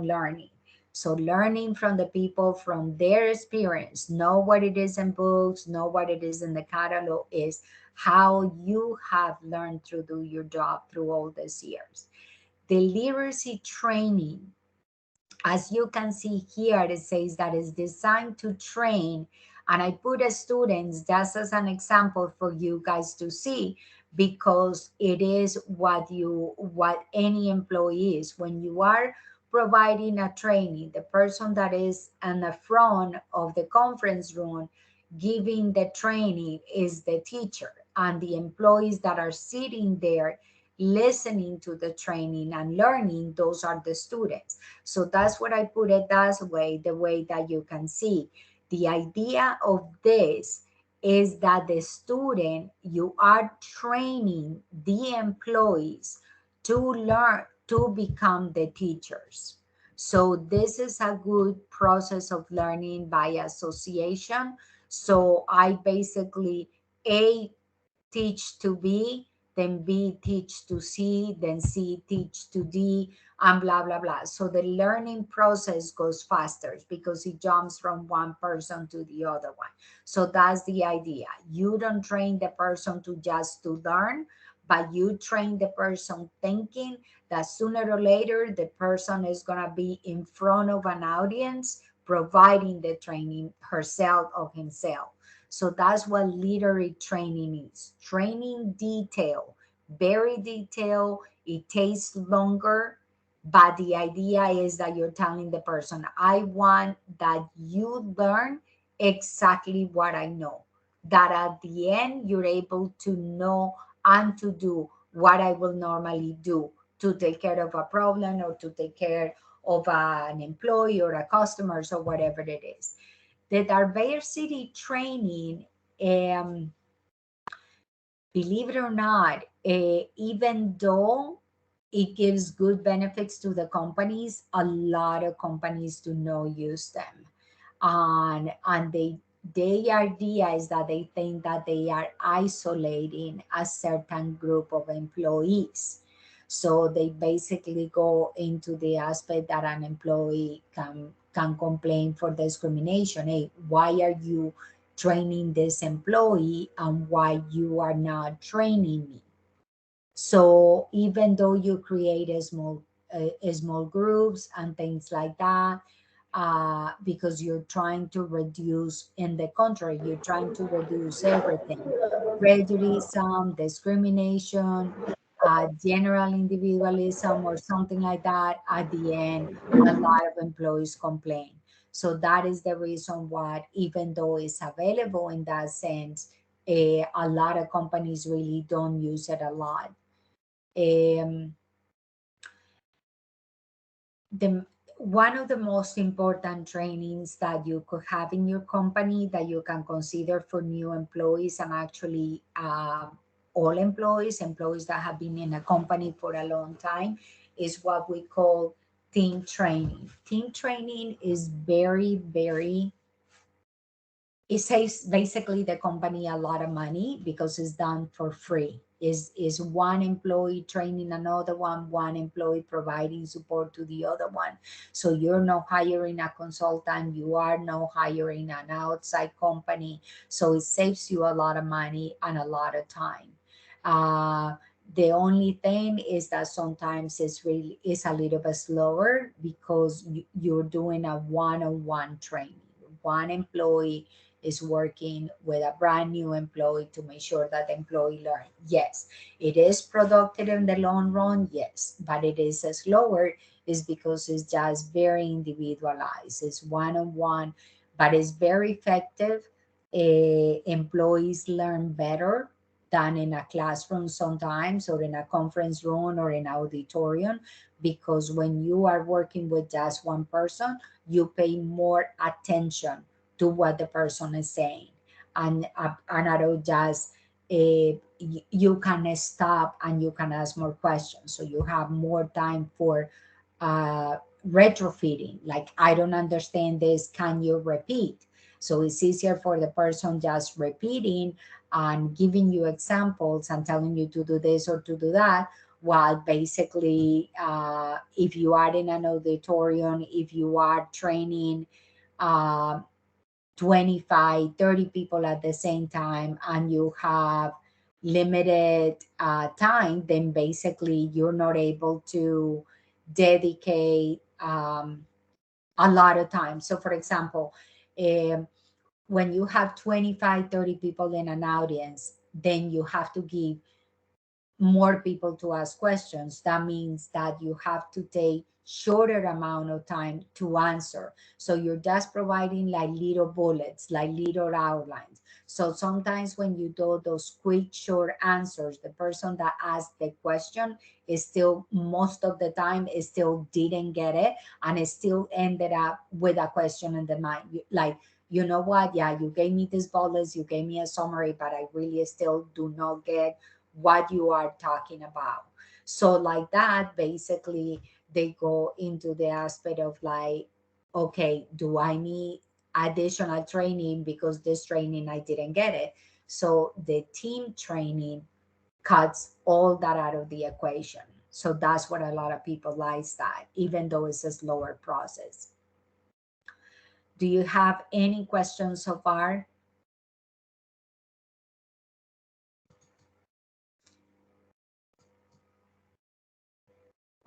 learning. So learning from the people, from their experience, know what it is in books, know what it is in the catalog, is how you have learned to do your job through all these years. The literacy training, as you can see here, it says that it's designed to train, and I put a students just as an example for you guys to see, because it is what any employee is. When you are providing a training, the person that is in the front of the conference room giving the training is the teacher, and the employees that are sitting there listening to the training and learning, those are the students. So that's what I put it that way, the way that you can see. The idea of this is that the student, you are training the employees to learn to become the teachers. So this is a good process of learning by association. So I basically A teach to B, then B teach to C, then C teach to D, and blah, blah, blah. So the learning process goes faster because it jumps from one person to the other one. So that's the idea. You don't train the person to just to learn, but you train the person thinking that sooner or later the person is going to be in front of an audience providing the training herself or himself. So that's what literary training is. Training detail, very detailed. It takes longer, but the idea is that you're telling the person, I want that you learn exactly what I know. That at the end, you're able to know and to do what I will normally do to take care of a problem or to take care of an employee or a customer or whatever it is. The diversity training, um, believe it or not, even though it gives good benefits to the companies, a lot of companies do not use them. And they idea is that they think that they are isolating a certain group of employees. So they basically go into the aspect that an employee can complain for discrimination. Hey, why are you training this employee and why you are not training me? So even though you create small groups and things like that, because you're trying to reduce, in the contrary, you're trying to reduce everything, prejudice, discrimination, general individualism, or something like that. At the end, a lot of employees complain. So that is the reason why, even though it's available in that sense, a lot of companies really don't use it a lot. um, the One of the most important trainings that you could have in your company that you can consider for new employees, and actually all employees that have been in a company for a long time, is what we call team training. Team training is very, very, it saves basically the company a lot of money because it's done for free. Is one employee training another one employee providing support to the other one. So you're not hiring a consultant, you are not hiring an outside company. So it saves you a lot of money and a lot of time. Uh, the only thing is that sometimes it's a little bit slower because you're doing a one-on-one training. One employee is working with a brand new employee to make sure that the employee learn. Yes, it is productive in the long run, yes, but it is slower is because it's just very individualized. It's one-on-one, but it's very effective. Employees learn better than in a classroom sometimes, or in a conference room, or in an auditorium, because when you are working with just one person, you pay more attention to what the person is saying. And I don't just you can stop and you can ask more questions, so you have more time for uh, retrofitting, like, I don't understand this, can you repeat? So it's easier for the person just repeating and giving you examples and telling you to do this or to do that, while basically if you are in an auditorium, if you are training uh, 25, 30 people at the same time, and you have limited time, then basically you're not able to dedicate a lot of time. So, for example, um, when you have 25, 30 people in an audience, then you have to give more people to ask questions. That means that you have to take shorter amount of time to answer. So you're just providing like little bullets, like little outlines. So sometimes when you do those quick short answers, the person that asked the question is still, most of the time, is still didn't get it, and it still ended up with a question in the mind. Like, you know what, yeah, you gave me this bullets, you gave me a summary, but I really still do not get what you are talking about. So, like that, basically, they go into the aspect of like, okay, do I need additional training because this training I didn't get it? So, the team training cuts all that out of the equation. So, that's what a lot of people like that, even though it's a slower process. Do you have any questions so far?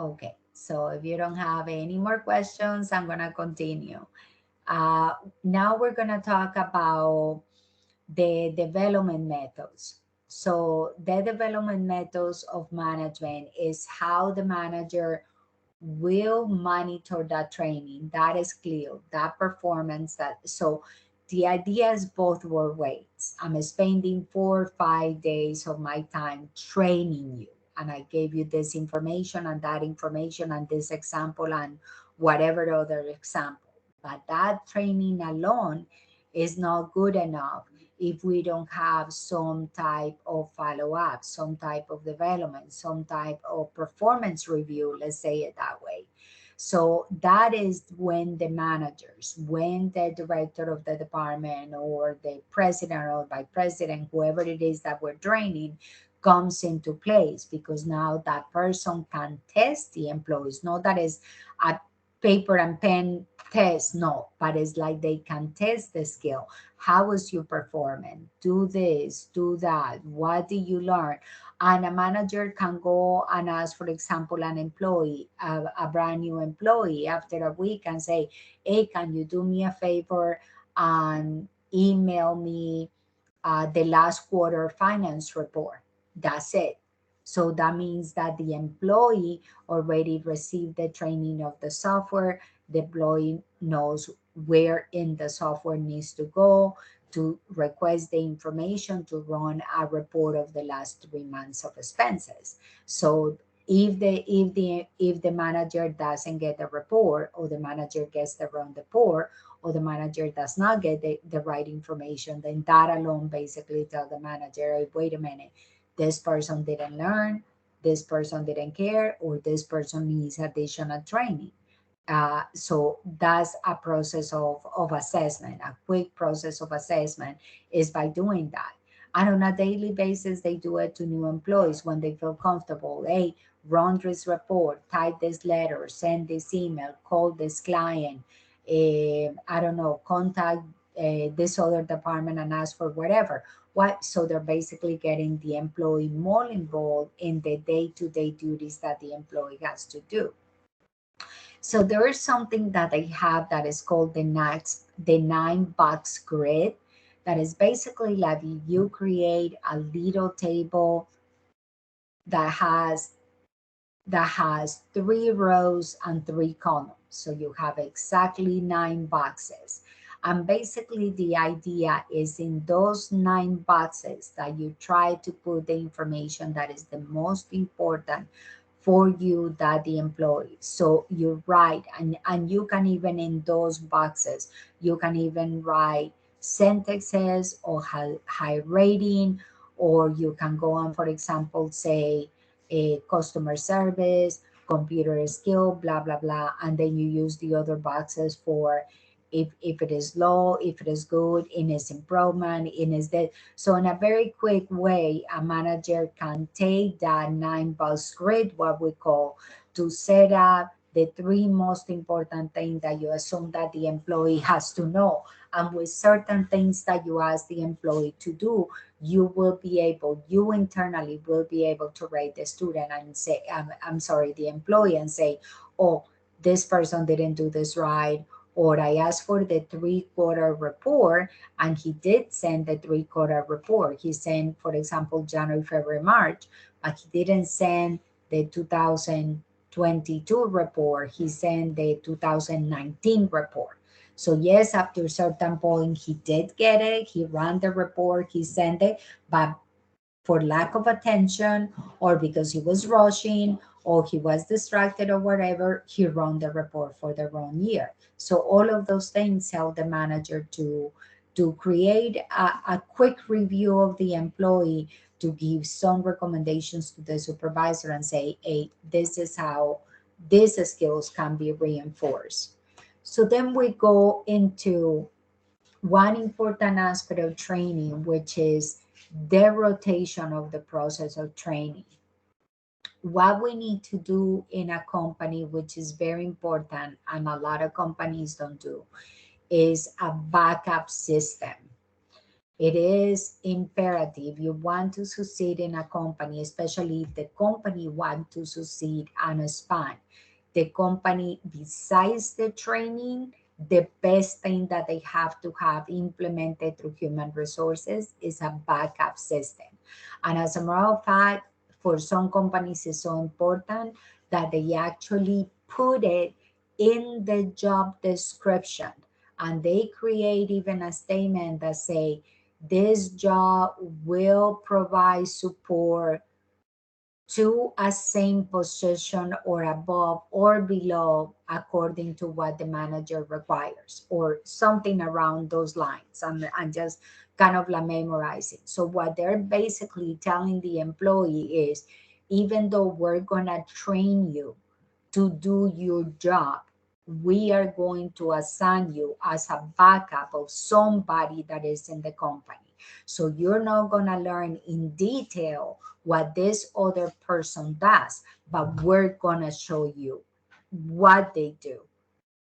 Okay, so if you don't have any more questions, I'm going to continue. Uh, Now we're going to talk about the development methods. So, the development methods of management is how the manager will monitor that training, that is clear, that performance. That so the idea is both were ways. I'm spending 4 or 5 days of my time training you, and I gave you this information and that information and this example and whatever other example. But that training alone is not good enough if we don't have some type of follow up, some type of development, some type of performance review, let's say it that way. So that is when the managers, when the director of the department or the president or vice president, whoever it is that we're training, comes into place, because now that person can test the employees. Not that is a paper and pen test, no, but it's like they can test the skill. How was you performing? Do this, do that. What did you learn? And a manager can go and ask, for example, an employee, a brand new employee, after a week, and say, hey, can you do me a favor and email me the last quarter finance report? That's it. So that means that the employee already received the training of the software. The employee knows where in the software needs to go to request the information to run a report of the last 3 months of expenses. So if the manager doesn't get the report, or the manager gets the wrong report, or the manager does not get the right information, then that alone basically tell the manager, "Hey, wait a minute, this person didn't learn, this person didn't care, or this person needs additional training. So that's a process of assessment. A quick process of assessment is by doing that. And on a daily basis, they do it to new employees when they feel comfortable. Hey, run this report, type this letter, send this email, call this client, I don't know, contact this other department and ask for whatever. What? So they're basically getting the employee more involved in the day-to-day duties that the employee has to do. So there is something that they have that is called the 9 box grid. That is basically like you create a little table that has 3 rows and 3 columns. So you have exactly 9 boxes. And basically the idea is in those 9 boxes that you try to put the information that is the most important for you, that the employee. So you write, and you can even in those boxes, you can even write sentences or high rating, or you can go on, for example, say a customer service, computer skill, blah, blah, blah. And then you use the other boxes for if it is low, if it is good, in its improvement, in its that. So in a very quick way, a manager can take that 9 box grid, what we call, to set up the 3 most important things that you assume that the employee has to know. And with certain things that you ask the employee to do, you internally will be able to rate the student and say, I'm sorry, the employee, and say, oh, this person didn't do this right. Or I asked for the 3/4 report and he did send the 3/4 report. He sent, for example, January, February, March, but he didn't send the 2022 report. He sent the 2019 report. So yes, after a certain point, he did get it. He ran the report, he sent it, but for lack of attention, or because he was rushing, or he was distracted, or whatever, he ran the report for the wrong year. So all of those things help the manager to create a quick review of the employee, to give some recommendations to the supervisor and say, hey, this is how these skills can be reinforced. So then we go into one important aspect of training, which is the rotation of the process of training. What we need to do in a company, which is very important and a lot of companies don't do, is a backup system. It is imperative you want to succeed in a company, especially if the company want to succeed and expand. The company, besides the training, the best thing that they have to have implemented through human resources is a backup system. And as a matter of fact, for some companies, it's so important that they actually put it in the job description, and they create even a statement that say this job will provide support to a same position or above or below according to what the manager requires, or something around those lines. I'm just kind of like memorizing. So what they're basically telling the employee is, even though we're going to train you to do your job, we are going to assign you as a backup of somebody that is in the company. So you're not going to learn in detail what this other person does, but we're going to show you what they do.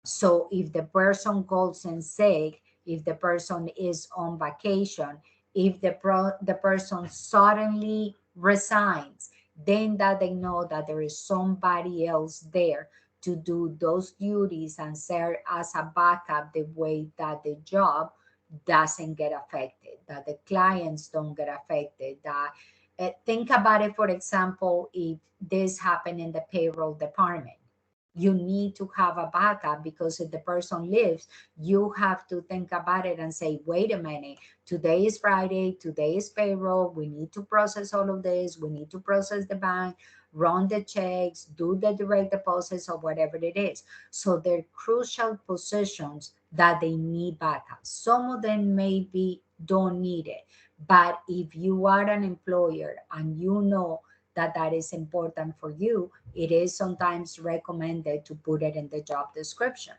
So if the person calls in sick, if the person is on vacation, if the person suddenly resigns, then that they know that there is somebody else there to do those duties and serve as a backup, the way that the job doesn't get affected, that the clients don't get affected. That think about it, for example, if this happened in the payroll department, you need to have a backup, because if the person leaves, you have to think about it and say, wait a minute, today is Friday, today is payroll, we need to process all of this, we need to process the bank, run the checks, do the direct deposits, or whatever it is. So they're crucial positions that they need backup. Some of them maybe don't need it, But if you are an employer and you know that that is important for you, it is sometimes recommended to put it in the job description.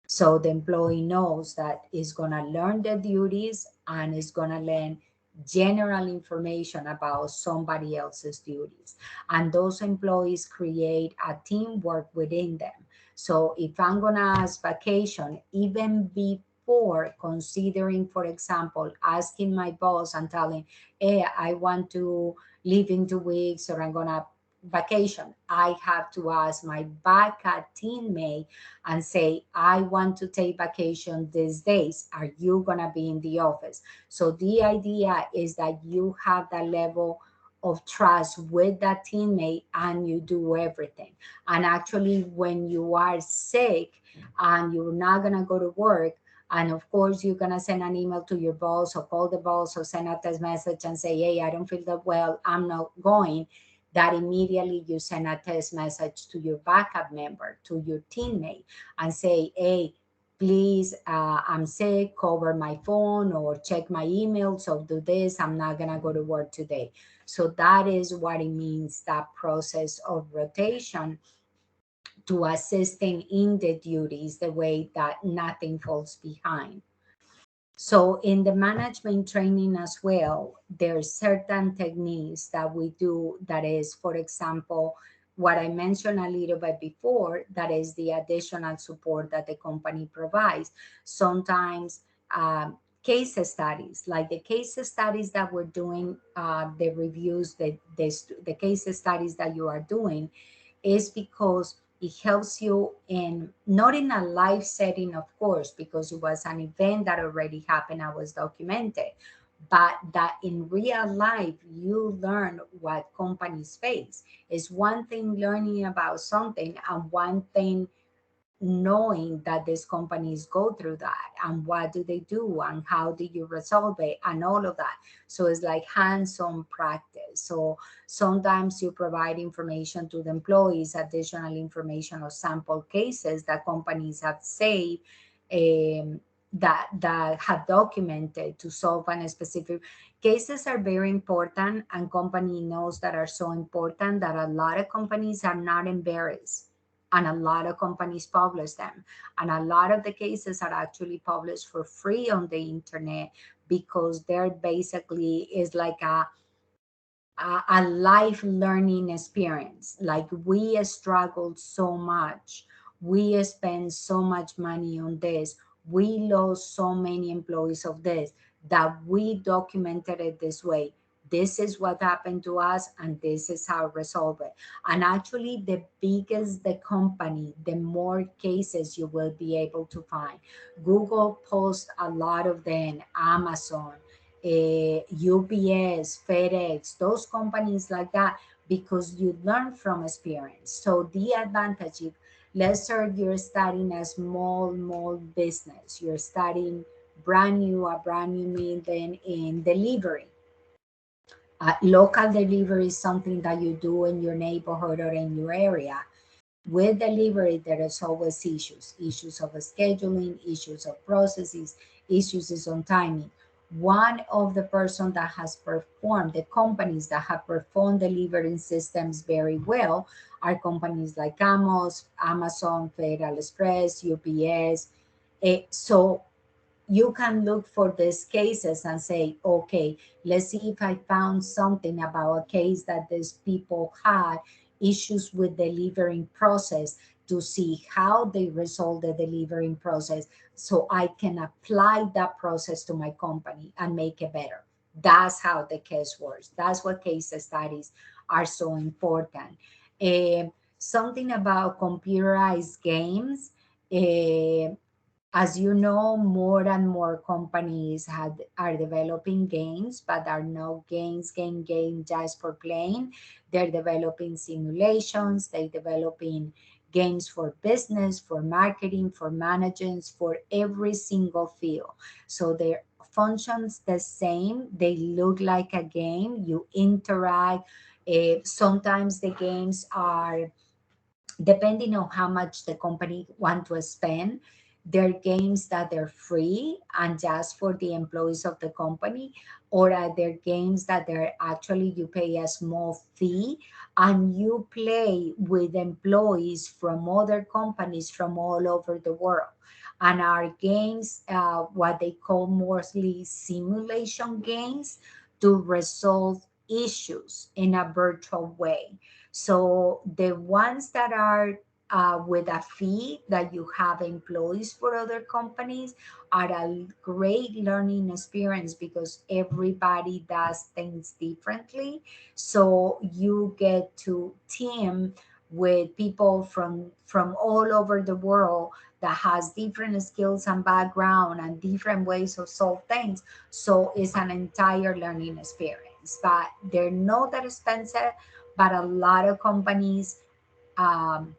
So the employee knows that is going to learn the duties and is going to learn general information about somebody else's duties. And those employees create a teamwork within them. So if I'm going to ask vacation, even before considering, for example, asking my boss and telling, hey, I want to leave in 2 weeks or I'm going to vacation, I have to ask my backup teammate and say, I want to take vacation these days. Are you going to be in the office? So the idea is that you have that level of trust with that teammate and you do everything. And actually, when you are sick and you're not going to go to work, and of course, you're going to send an email to your boss or call the boss or send a text message and say, hey, I don't feel that well, I'm not going. That immediately you send a text message to your backup member, to your teammate, and say, hey, please, I'm sick, cover my phone or check my emails or do this. I'm not going to go to work today. So that is what it means, that process of rotation to assisting in the duties, the way that nothing falls behind. So in the management training as well, there's certain techniques that we do that is, for example, what I mentioned a little bit before, that is the additional support that the company provides. Sometimes case studies, like the case studies that we're doing, the reviews, the case studies that you are doing, is because it helps you in not in a live setting, of course, because it was an event that already happened and was documented, but that in real life you learn what companies face. It's one thing learning about something and one thing knowing that these companies go through that and what do they do and how do you resolve it and all of that. So it's like hands-on practice. So sometimes you provide information to the employees, additional information or sample cases that companies have saved, that have documented to solve a specific cases are very important, and company knows that are so important that a lot of companies are not embarrassed, and a lot of companies publish them, and a lot of the cases are actually published for free on the internet because they're basically is like a life learning experience. Like we struggled so much, we spend so much money on this, we lost so many employees of this, that we documented it this way. This is what happened to us, and this is how resolve it. And actually, the biggest the company, the more cases you will be able to find. Google posts a lot of them, Amazon, UPS, FedEx, those companies like that, because you learn from experience. So the advantage, if let's say you're starting a small business, you're starting brand new, a brand new meal, then in delivery. Local delivery is something that you do in your neighborhood or in your area. With delivery, there is always issues of scheduling, issues of processes, issues is on timing. One of the person that has performed, the companies that have performed delivering systems very well are companies like Amazon, Federal Express, UPS. So you can look for these cases and say, okay, let's see if I found something about a case that these people had issues with delivering process, to see how they resolve the delivering process so I can apply that process to my company and make it better. That's how the case works. That's what case studies are so important. Something about computerized games. eh, as you know, more and more companies are developing games, but are no game just for playing. They're developing simulations, they're developing games for business, for marketing, for managers, for every single field. So their functions the same. They look like a game. You interact. Sometimes the games are depending on how much the company want to spend. They're games that they're free and just for the employees of the company, or are there games that they're actually you pay a small fee and you play with employees from other companies from all over the world? And our games, what they call mostly simulation games, to resolve issues in a virtual way. So the ones that are with a fee that you have employees for other companies are a great learning experience because everybody does things differently. So you get to team with people from all over the world that has different skills and background and different ways of solve things. So it's an entire learning experience, but they're not that expensive. But a lot of companies, um,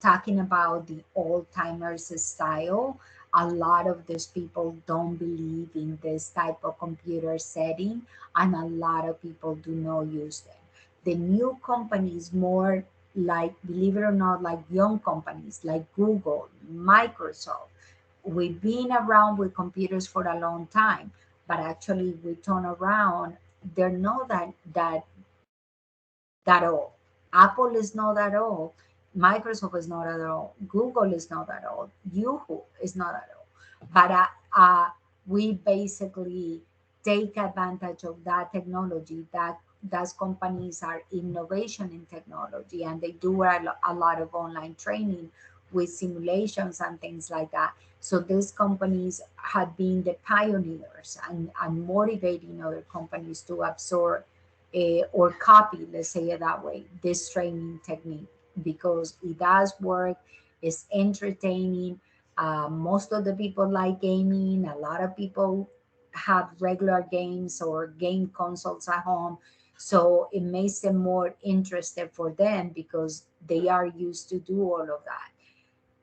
talking about the old timers style, a lot of these people don't believe in this type of computer setting, and a lot of people do not use them. The new companies, more like, believe it or not, like young companies like Google, Microsoft, we've been around with computers for a long time, but actually we turn around, they're not that old. Apple is not that old. Microsoft is not at all. Google is not at all. Yahoo is not at all. But we basically take advantage of that technology. That those companies are innovation in technology, and they do a lot of online training with simulations and things like that. So these companies have been the pioneers and motivating other companies to absorb or copy, let's say it that way, this training technique because it does work, it's entertaining. Most of the people like gaming, a lot of people have regular games or game consoles at home. So it makes them more interested for them because they are used to do all of that.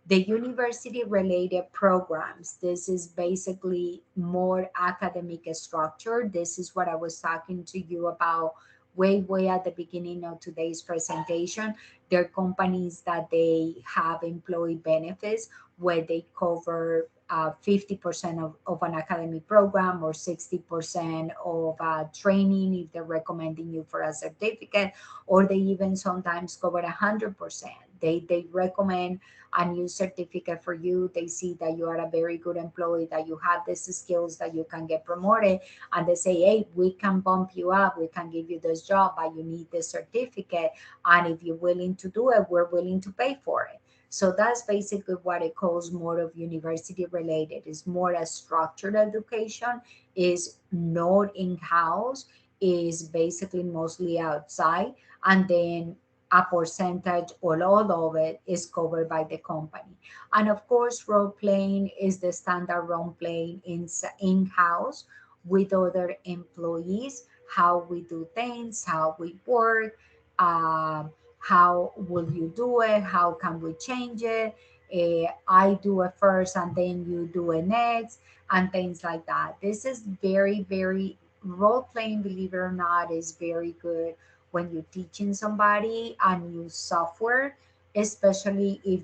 The university related programs, this is basically more academic structure. This is what I was talking to you about way at the beginning of today's presentation. There are companies that they have employee benefits where they cover 50% of an academic program or 60% of training if they're recommending you for a certificate, or they even sometimes cover 100%. They recommend a new certificate for you. They see that you are a very good employee, that you have these skills, that you can get promoted, and they say, hey, we can bump you up, we can give you this job, but you need this certificate. And if you're willing to do it, we're willing to pay for it. So that's basically what it calls more of university related. It's more a structured education, is not in-house, is basically mostly outside, and then a percentage or all of it is covered by the company. And of course, role playing is the standard role playing in-house with other employees, how we do things, how we work, how will you do it, how can we change it. I do it first and then you do it next, and things like that. This is very role playing, believe it or not, is very good when you're teaching somebody a new software, especially if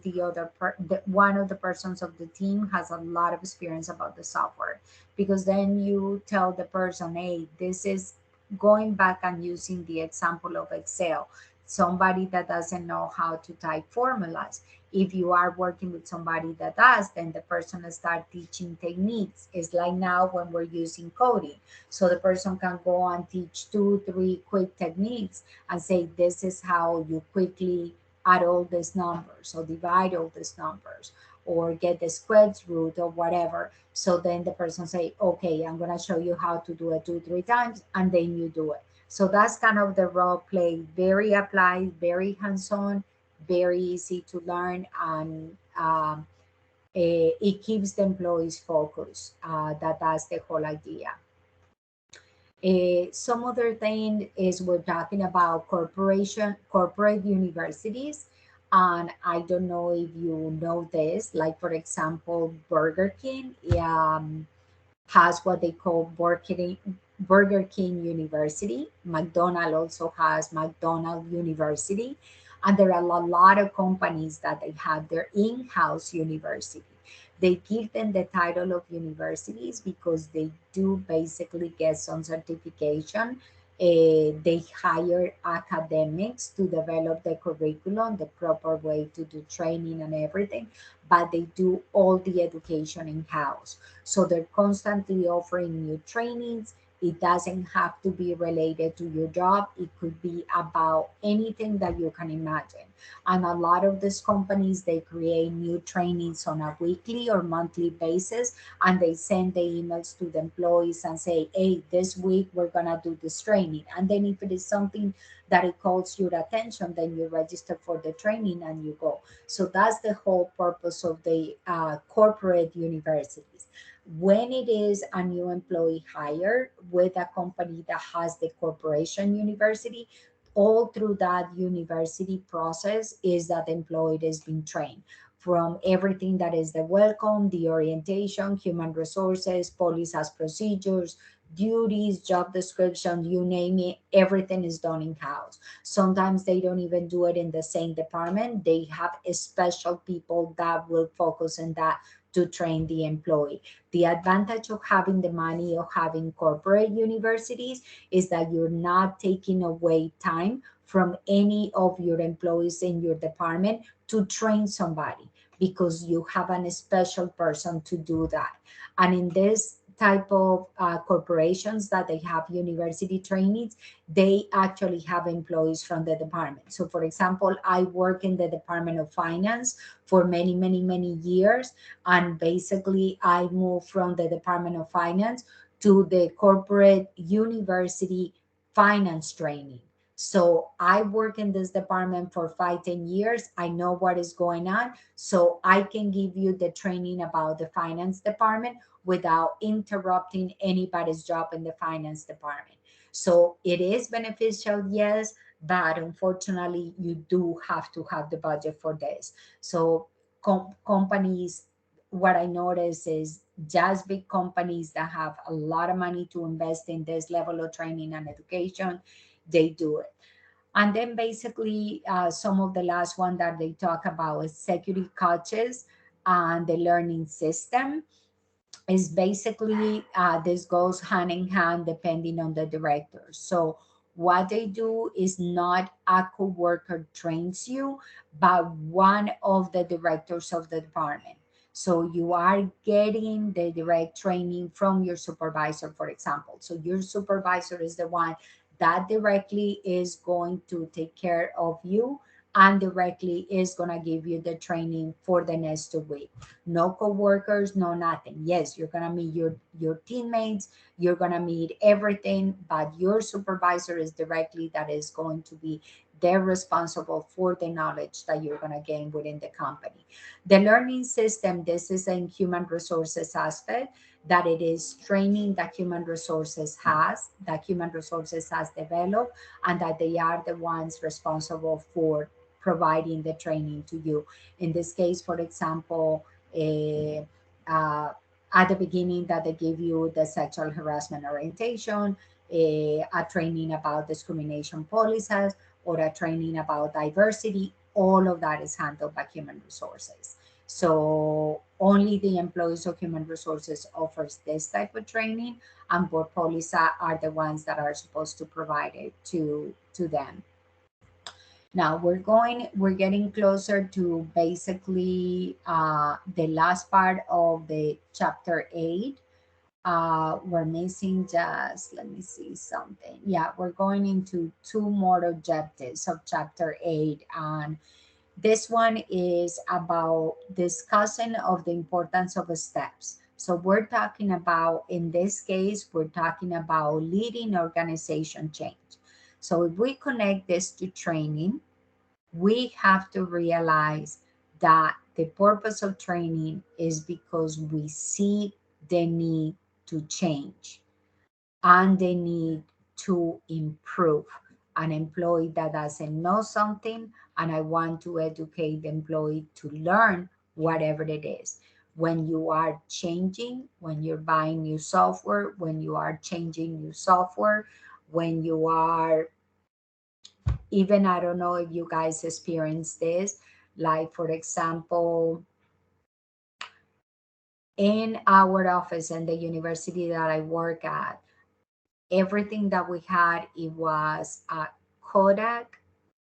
one of the persons of the team has a lot of experience about the software, because then you tell the person, hey, this is going back and using the example of Excel. Somebody that doesn't know how to type formulas, if you are working with somebody that does, then the person will start teaching techniques. It's like now when we're using coding, so the person can go and teach 2 3 quick techniques and say, this is how you quickly add all these numbers or divide all these numbers or get the square root or whatever. So then the person say, okay, I'm going to show you how to do it 2 3 times, and then you do it. So that's kind of the role play, very applied, very hands-on, very easy to learn, and it keeps the employees focused. That's the whole idea. Some other thing is we're talking about corporate universities. And I don't know if you know this, like for example, Burger King has what they call Burger King University. McDonald also has McDonald University. And there are a lot of companies that they have their in-house university. They give them the title of universities because they do basically get some certification. They hire academics to develop the curriculum, the proper way to do training and everything, but they do all the education in house. So they're constantly offering new trainings. It doesn't have to be related to your job, it could be about anything that you can imagine. And a lot of these companies, they create new trainings on a weekly or monthly basis, and they send the emails to the employees and say, hey, this week we're going to do this training. And then if it is something that it calls your attention, then you register for the training and you go. So that's the whole purpose of the corporate universities. When it is a new employee hire with a company that has the corporation university, all through that university process is that the employee is being trained from everything that is the welcome, the orientation, human resources, policies as procedures, duties, job description, you name it, everything is done in house. Sometimes they don't even do it in the same department. They have a special people that will focus on that to train the employee. The advantage of having the money of having corporate universities is that you're not taking away time from any of your employees in your department to train somebody, because you have a special person to do that. And in this type of corporations that they have university trainees, they actually have employees from the department. So for example, I work in the Department of Finance for many, many, many years, and basically I moved from the Department of Finance to the corporate university finance training. So I work in this department for 5, 10 years. I know what is going on. So I can give you the training about the finance department without interrupting anybody's job in the finance department. So it is beneficial, yes, but unfortunately, you do have to have the budget for this. So companies, what I notice is just big companies that have a lot of money to invest in this level of training and education, they do it. And then basically, some of the last one that they talk about is security coaches and the learning system is basically this goes hand in hand depending on the director. So what they do is not a co-worker trains you, but one of the directors of the department. So you are getting the direct training from your supervisor, for example. So your supervisor is the one that directly is going to take care of you and directly is going to give you the training for the next 2 weeks. No co-workers, no nothing. Yes, you're gonna meet your teammates, you're gonna meet everything, but your supervisor is directly that is going to be they're responsible for the knowledge that you're gonna gain within the company. The learning system, this is a human resources aspect, that it is training that human resources has developed, and that they are the ones responsible for providing the training to you. In this case, for example, eh, uh, at the beginning that they give you the sexual harassment orientation, a training about discrimination policies, or a training about diversity. All of that is handled by human resources. So only the employees of human resources offers this type of training, and board policy are the ones that are supposed to provide it to them. Now we're getting closer to basically the last part of the chapter 8. We're missing just, let me see something. Yeah, we're going into two more objectives of chapter 8. And this one is about discussing of the importance of steps. So we're talking about, in this case, we're talking about leading organization change. So if we connect this to training, we have to realize that the purpose of training is because we see the need to change and the need to improve. An employee that doesn't know something, and I want to educate the employee to learn whatever it is. When you are changing, when you're buying new software, when you are changing new software, when you are, even, I don't know if you guys experience this, like for example, In our office in the university that I work at, everything that we had, it was Kodak,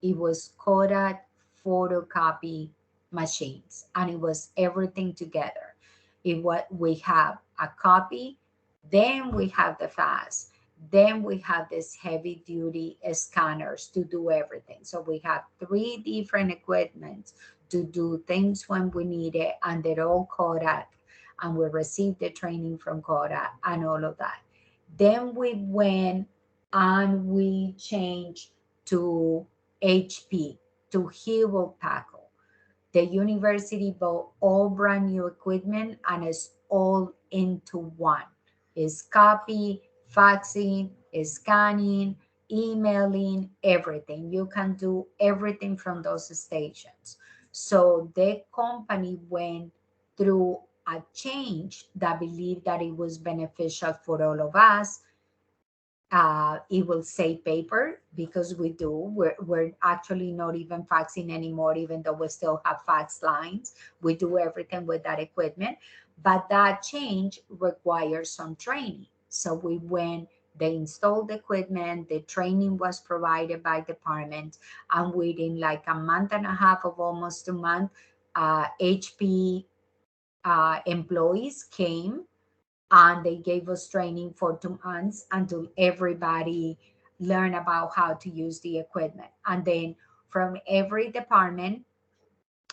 it was Kodak photocopy machines, and it was everything together. It what we have a copy, then we have the fast, then we have this heavy duty scanners to do everything. So we have three different equipment to do things when we need it, and they're all Kodak, and we received the training from Kodak and all of that. Then we went and we changed to HP, to Hewlett Packard. The university bought all brand new equipment and it's all into one. It's copy, faxing, scanning, emailing, everything. You can do everything from those stations. So the company went through a change that believed that it was beneficial for all of us. It will save paper because we're actually not even faxing anymore, even though we still have fax lines. We do everything with that equipment, but that change requires some training. So we went, they installed the equipment, the training was provided by department, and within like a month and a half of almost a month, HP employees came and they gave us training for 2 months until everybody learned about how to use the equipment. And then from every department,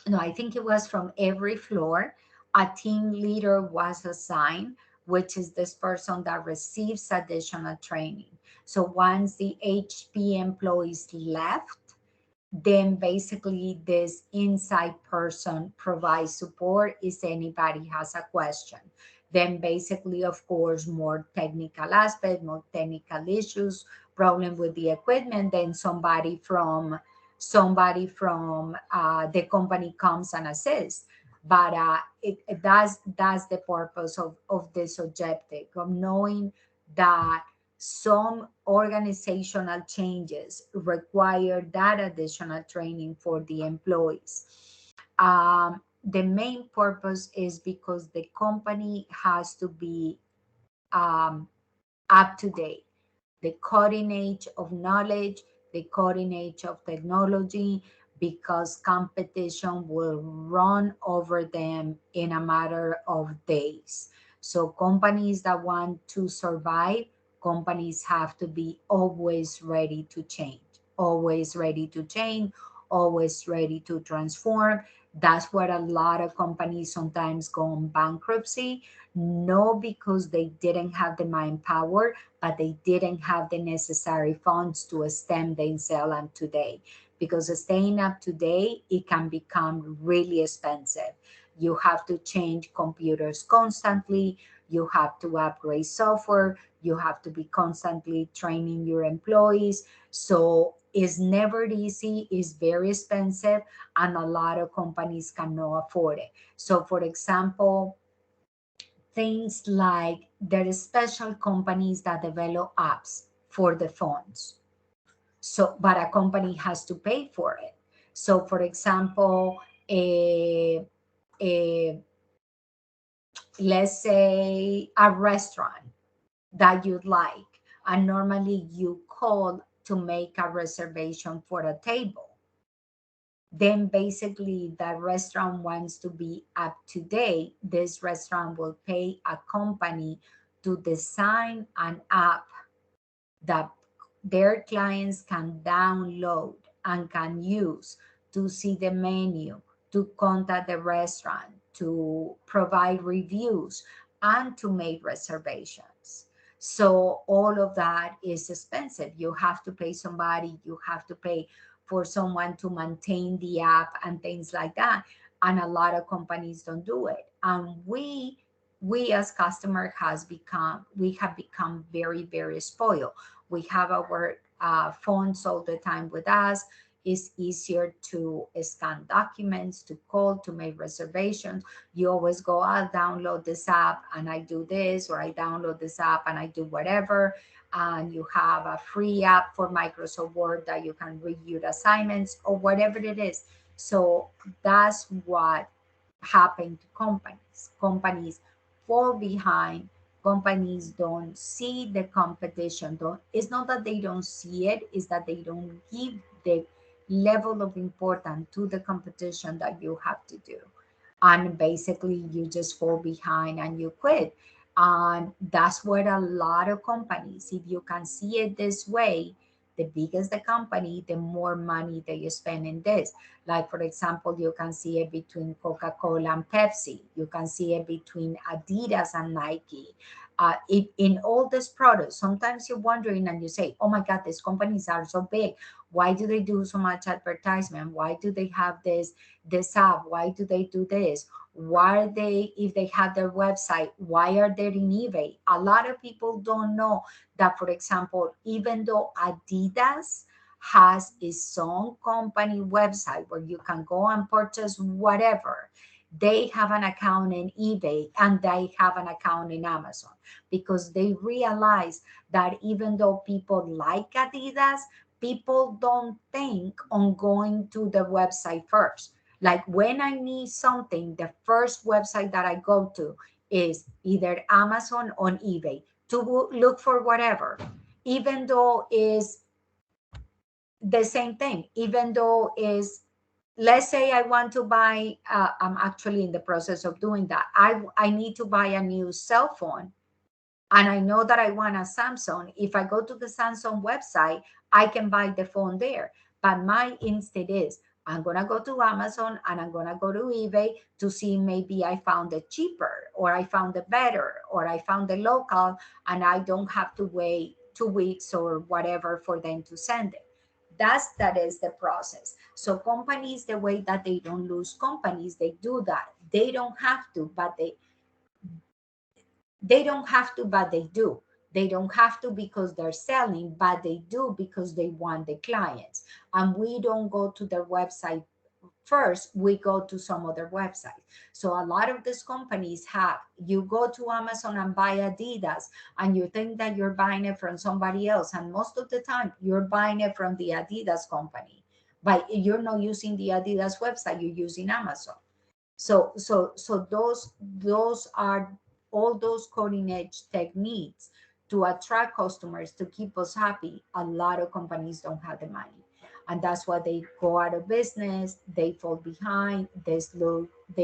no, I think it was from every floor, a team leader was assigned, which is this person that receives additional training. So once the HP employees left, then basically this inside person provides support if anybody has a question. Then basically, of course, more technical aspect, more technical issues, problem with the equipment, then somebody from the company comes and assists. But that's the purpose of this objective, of knowing that some organizational changes require that additional training for the employees. The main purpose is because the company has to be um, up to date, the cutting edge of knowledge, the cutting edge of technology, because competition will run over them in a matter of days. So, companies that want to survive, companies have to be always ready to change, always ready to change, always ready to transform. That's what a lot of companies sometimes go on bankruptcy, no because they didn't have the manpower, but they didn't have the necessary funds to stem themselves up today. Because staying up to date, it can become really expensive. You have to change computers constantly. You have to upgrade software. You have to be constantly training your employees. So it's never easy. It's very expensive, and a lot of companies cannot afford it. So, for example, things like there are special companies that develop apps for the phones. So, but a company has to pay for it. So, for example, a, a let's say a restaurant that you'd like, and normally you call to make a reservation for a table. Then basically that restaurant wants to be up to date. This restaurant will pay a company to design an app that their clients can download and can use to see the menu, to contact the restaurant, to provide reviews, and to make reservations. So all of that is expensive. You have to pay somebody, you have to pay for someone to maintain the app and things like that. And a lot of companies don't do it. And we as customer we have become very, very spoiled. We have our phones all the time with us. It's easier to scan documents, to call, to make reservations. You always go, I'll download this app and I do this, or I download this app and I do whatever. And you have a free app for Microsoft Word that you can review the assignments or whatever it is. So that's what happened to companies. Companies fall behind. Companies don't see the competition. Don't, it's not that they don't see it, it's that they don't give the level of importance to the competition that you have to do. And basically, you just fall behind and you quit. And that's what a lot of companies, if you can see it this way, the bigger the company, the more money they spend in this. Like, for example, you can see it between Coca-Cola and Pepsi. You can see it between Adidas and Nike. In all these products, sometimes you're wondering and you say, oh my God, these companies are so big. Why do they do so much advertisement? Why do they have this app? Why do they do this? Why are they, if they have their website, why are they in eBay? A lot of people don't know that, for example, even though Adidas has its own company website where you can go and purchase whatever, they have an account in eBay and they have an account in Amazon, because they realize that even though people like Adidas, people don't think on going to the website first. Like, when I need something, the first website that I go to is either Amazon or eBay to look for whatever, even though is the same thing, even though is, let's say I want to buy, I'm actually in the process of doing that. I need to buy a new cell phone, and I know that I want a Samsung. If I go to the Samsung website, I can buy the phone there. But my instinct is, I'm going to go to Amazon and I'm going to go to eBay to see, maybe I found it cheaper, or I found it better, or I found it local, and I don't have to wait 2 weeks or whatever for them to send it. That is the process. So companies, the way that they don't lose companies, they do that. They don't have to, but they don't have to, but they do. They don't have to because they're selling, but they do because they want the clients. And we don't go to their website first, we go to some other website. So a lot of these companies have, you go to Amazon and buy Adidas, and you think that you're buying it from somebody else. And most of the time, you're buying it from the Adidas company. But you're not using the Adidas website, you're using Amazon. So those are all those cutting edge techniques to attract customers, to keep us happy. A lot of companies don't have the money, and that's why they go out of business. They fall behind. They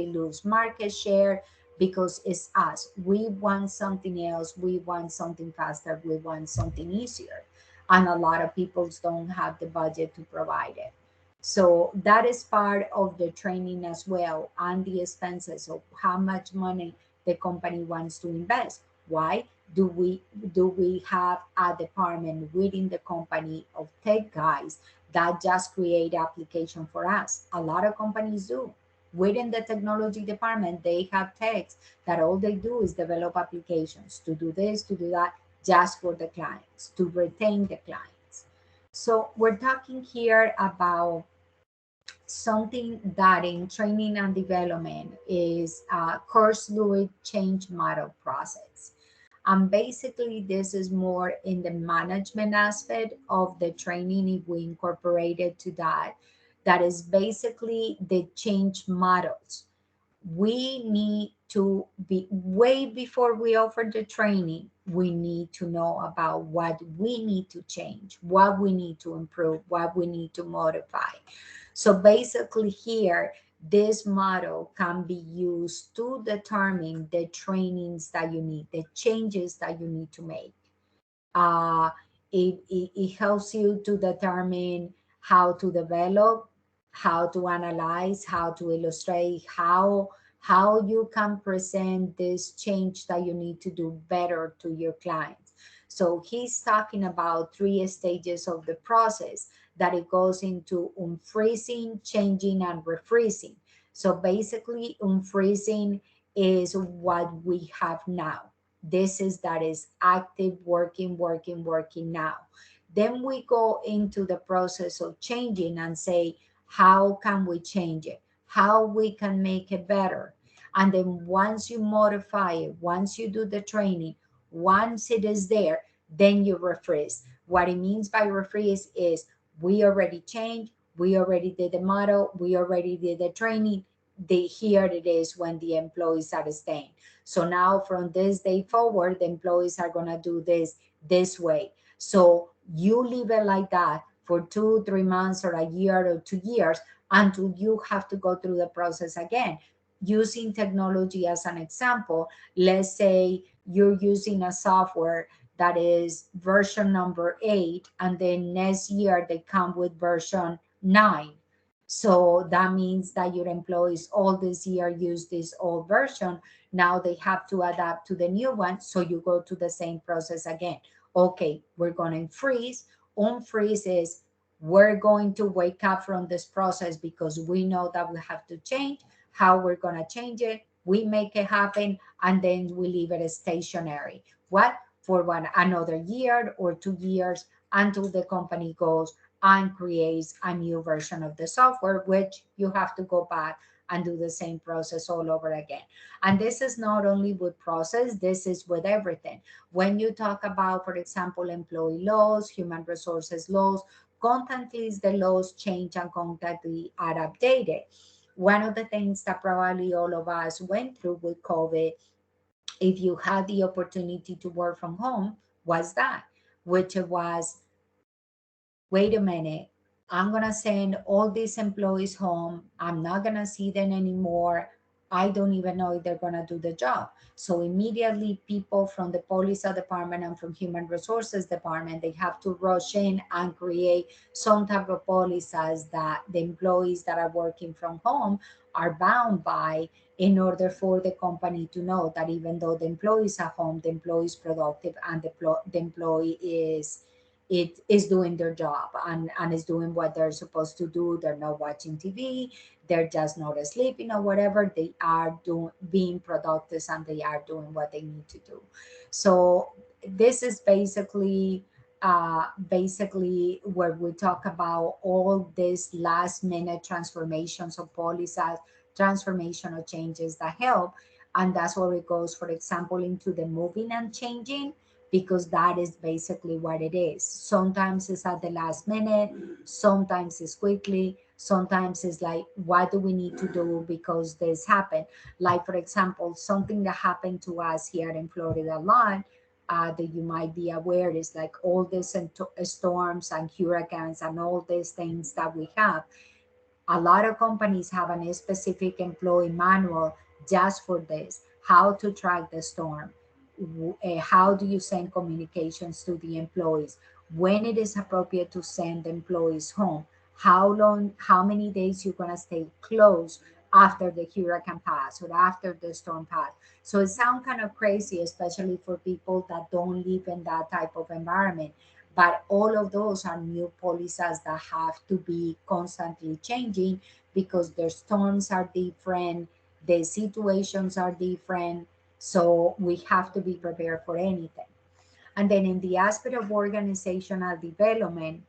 lose market share, because it's us. We want something else. We want something faster. We want something easier, and a lot of people don't have the budget to provide it. So that is part of the training as well, and the expenses of how much money the company wants to invest. Why do we have a department within the company of tech guys that just create application for us? A lot of companies do. Within the technology department, they have techs that all they do is develop applications to do this, to do that, just for the clients, to retain the clients. So we're talking here about something that in training and development is a course fluid change model process. And basically, this is more in the management aspect of the training. If we incorporate it to that, that is basically the change models. We need to be, way before we offer the training, we need to know about what we need to change, what we need to improve, what we need to modify. So basically here, this model can be used to determine the trainings that you need, the changes that you need to make. uh, it helps you to determine how to develop, how to analyze, how to illustrate, how you can present this change that you need to do better to your clients. So he's talking about 3 stages of the process, that it goes into unfreezing, changing, and refreezing. So basically, unfreezing is what we have now. This is that is active, working, working, working now. Then we go into the process of changing and say, how can we change it? How we can make it better? And then once you modify it, once you do the training, once it is there, then you refreeze. What it means by refreeze is, we already changed, we already did the model, we already did the training. here it is when the employees are staying. So now from this day forward, the employees are going to do this way. So you leave it like that for 2 3 months or a year or 2 years until you have to go through the process again. Using technology as an example, let's say you're using a software that is version number 8, and then next year they come with version 9. So that means that your employees all this year use this old version. Now they have to adapt to the new one. So you go to the same process again. Okay, we're going to freeze. Unfreeze is we're going to wake up from this process because we know that we have to change. How we're going to change it, we make it happen, and then we leave it stationary. What? For another year or 2 years until the company goes and creates a new version of the software, which you have to go back and do the same process all over again. And this is not only with process, this is with everything. When you talk about, for example, employee laws, human resources laws, constantly the laws change and constantly are updated. One of the things that probably all of us went through with COVID, if you had the opportunity to work from home, was that, which was, wait a minute, I'm going to send all these employees home. I'm not going to see them anymore. I don't even know if they're going to do the job. So immediately people from the police department and from human resources department, they have to rush in and create some type of policies that the employees that are working from home are bound by, in order for the company to know that even though the employee is at home, the employee is productive, and the employee is doing their job, and is doing what they're supposed to do. They're not watching TV, they're just not sleeping or whatever. They are doing, being productive, and they are doing what they need to do. So this is basically where we talk about all these last minute transformations of policies, transformational changes that help. And that's where it goes, for example, into the moving and changing, because that is basically what it is. Sometimes it's at the last minute, sometimes it's quickly, sometimes it's like, what do we need to do because this happened? Like, for example, something that happened to us here in Florida a lot, that you might be aware, is like all these storms and hurricanes and all these things that we have. A lot of companies have a specific employee manual just for this: how to track the storm, how do you send communications to the employees, when it is appropriate to send employees home, how long, how many days you're going to stay closed after the hurricane pass or after the storm pass. So it sounds kind of crazy, especially for people that don't live in that type of environment. But all of those are new policies that have to be constantly changing, because the storms are different, the situations are different. So we have to be prepared for anything. And then in the aspect of organizational development,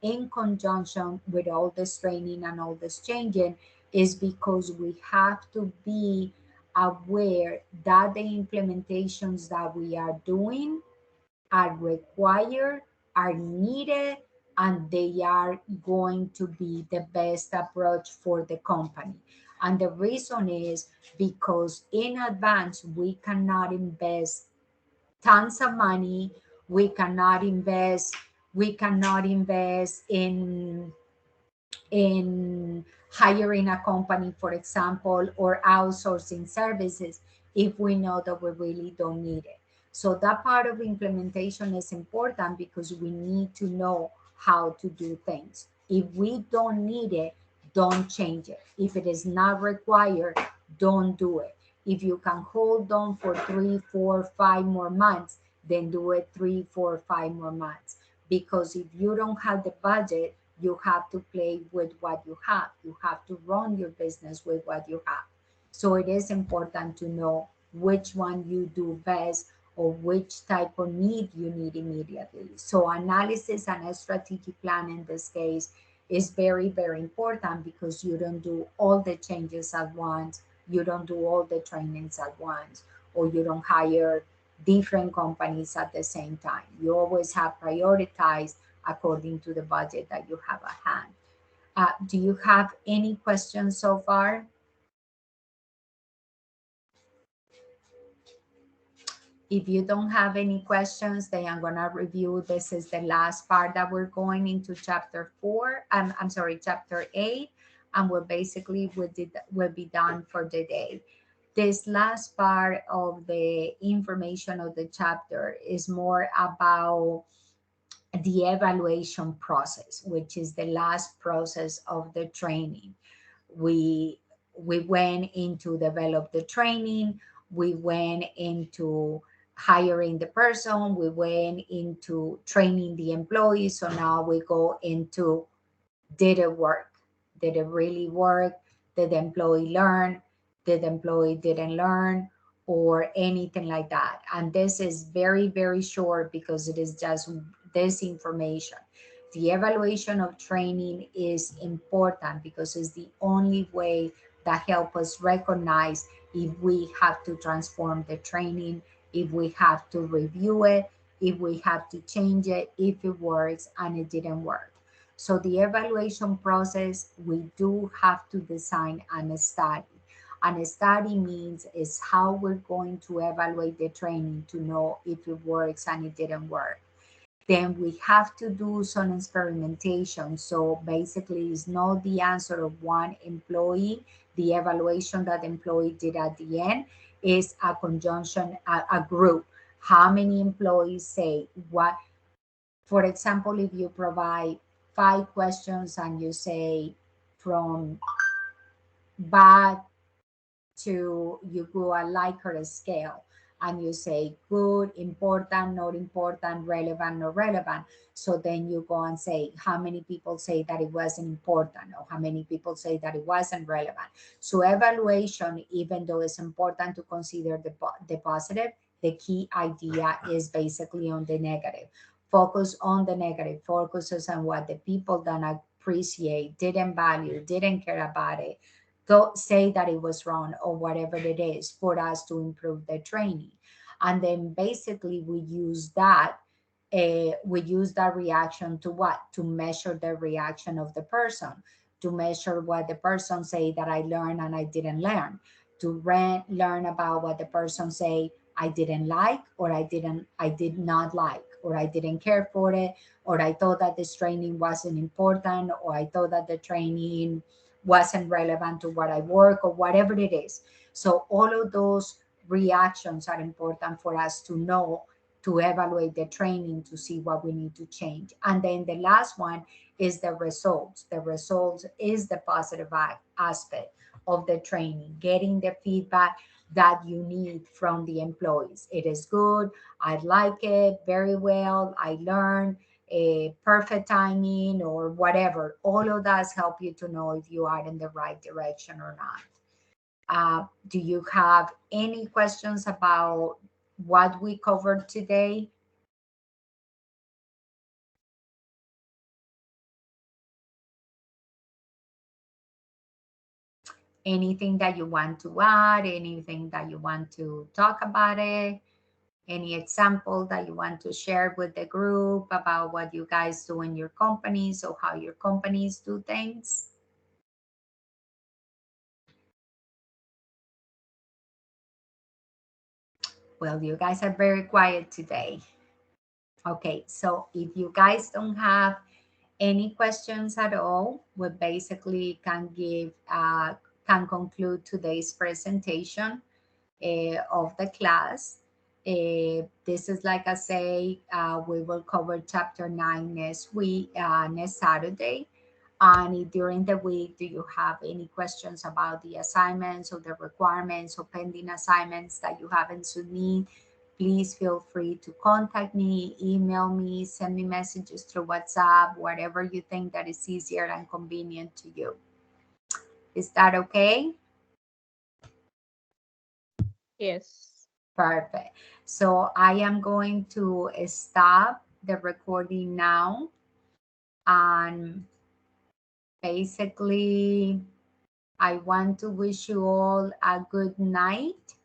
in conjunction with all this training and all this changing, is because we have to be aware that the implementations that we are doing are required, are needed, and they are going to be the best approach for the company. And the reason is because in advance, we cannot invest tons of money. We cannot invest, we cannot invest in hiring a company, for example, or outsourcing services if we know that we really don't need it. So that part of implementation is important because we need to know how to do things. If we don't need it, don't change it. If it is not required, don't do it. If you can hold on for 3 4 5 more months, then do it 3 4 5 more months. Because if you don't have the budget, you have to play with what you have. You have to run your business with what you have. So it is important to know which one you do best, or which type of need you need immediately. So analysis and a strategic plan in this case is very, very important, because you don't do all the changes at once, you don't do all the trainings at once, or you don't hire different companies at the same time. You always have prioritized according to the budget that you have at hand. Do you have any questions so far? If you don't have any questions, then I'm gonna review. This is the last part that we're going into chapter 4. I'm sorry, chapter 8, and we'll be done for the day. This last part of the information of the chapter is more about the evaluation process, which is the last process of the training. We we went into develop the training, we went into hiring the person, we went into training the employee. So now we go into, did it work? Did it really work? Did the employee learn? Did the employee didn't learn? Or anything like that. And this is very, very short because it is just this information. The evaluation of training is important because it's the only way that help us recognize if we have to transform the training, if we have to review it, if we have to change it, if it works and it didn't work. So the evaluation process, we do have to design and study. And a study means is how we're going to evaluate the training to know if it works and it didn't work. Then we have to do some experimentation. So basically, it's not the answer of one employee. The evaluation that the employee did at the end is a conjunction, a group. How many employees say what? For example, if you provide 5 questions and you say from bad to, you go a Likert scale and you say good, important, not important, relevant, not relevant. So then you go and say how many people say that it wasn't important or how many people say that it wasn't relevant. So evaluation, even though it's important to consider the positive, the key idea is basically on the negative. Focus on the negative, focuses on what the people don't appreciate, didn't value, didn't care about it, go say that it was wrong or whatever it is for us to improve the training. And then basically we use that reaction to what? To measure the reaction of the person, to measure what the person say that I learned and I didn't learn, to learn about what the person say I didn't like, or I did not like, or I didn't care for it, or I thought that this training wasn't important, or I thought that the training wasn't relevant to what I work, or whatever it is. So all of those reactions are important for us to know, to evaluate the training, to see what we need to change. And then the last one is the results. The results is the positive aspect of the training, getting the feedback that you need from the employees. It is good, I like it very well, I learned, a perfect timing or whatever. All of that help you to know if you are in the right direction or not. Do you have any questions about what we covered today? Anything that you want to add? Anything that you want to talk about it? Any example that you want to share with the group about what you guys do in your companies or how your companies do things? Well, you guys are very quiet today. Okay, so if you guys don't have any questions at all, we basically can conclude today's presentation of the class. This is like I say, we will cover chapter 9 next week, next Saturday. And if during the week, do you have any questions about the assignments or the requirements or pending assignments that you haven't submitted, please feel free to contact me, email me, send me messages through WhatsApp, whatever you think that is easier and convenient to you. Is that okay? Yes. Perfect. So I am going to stop the recording now. And basically, I want to wish you all a good night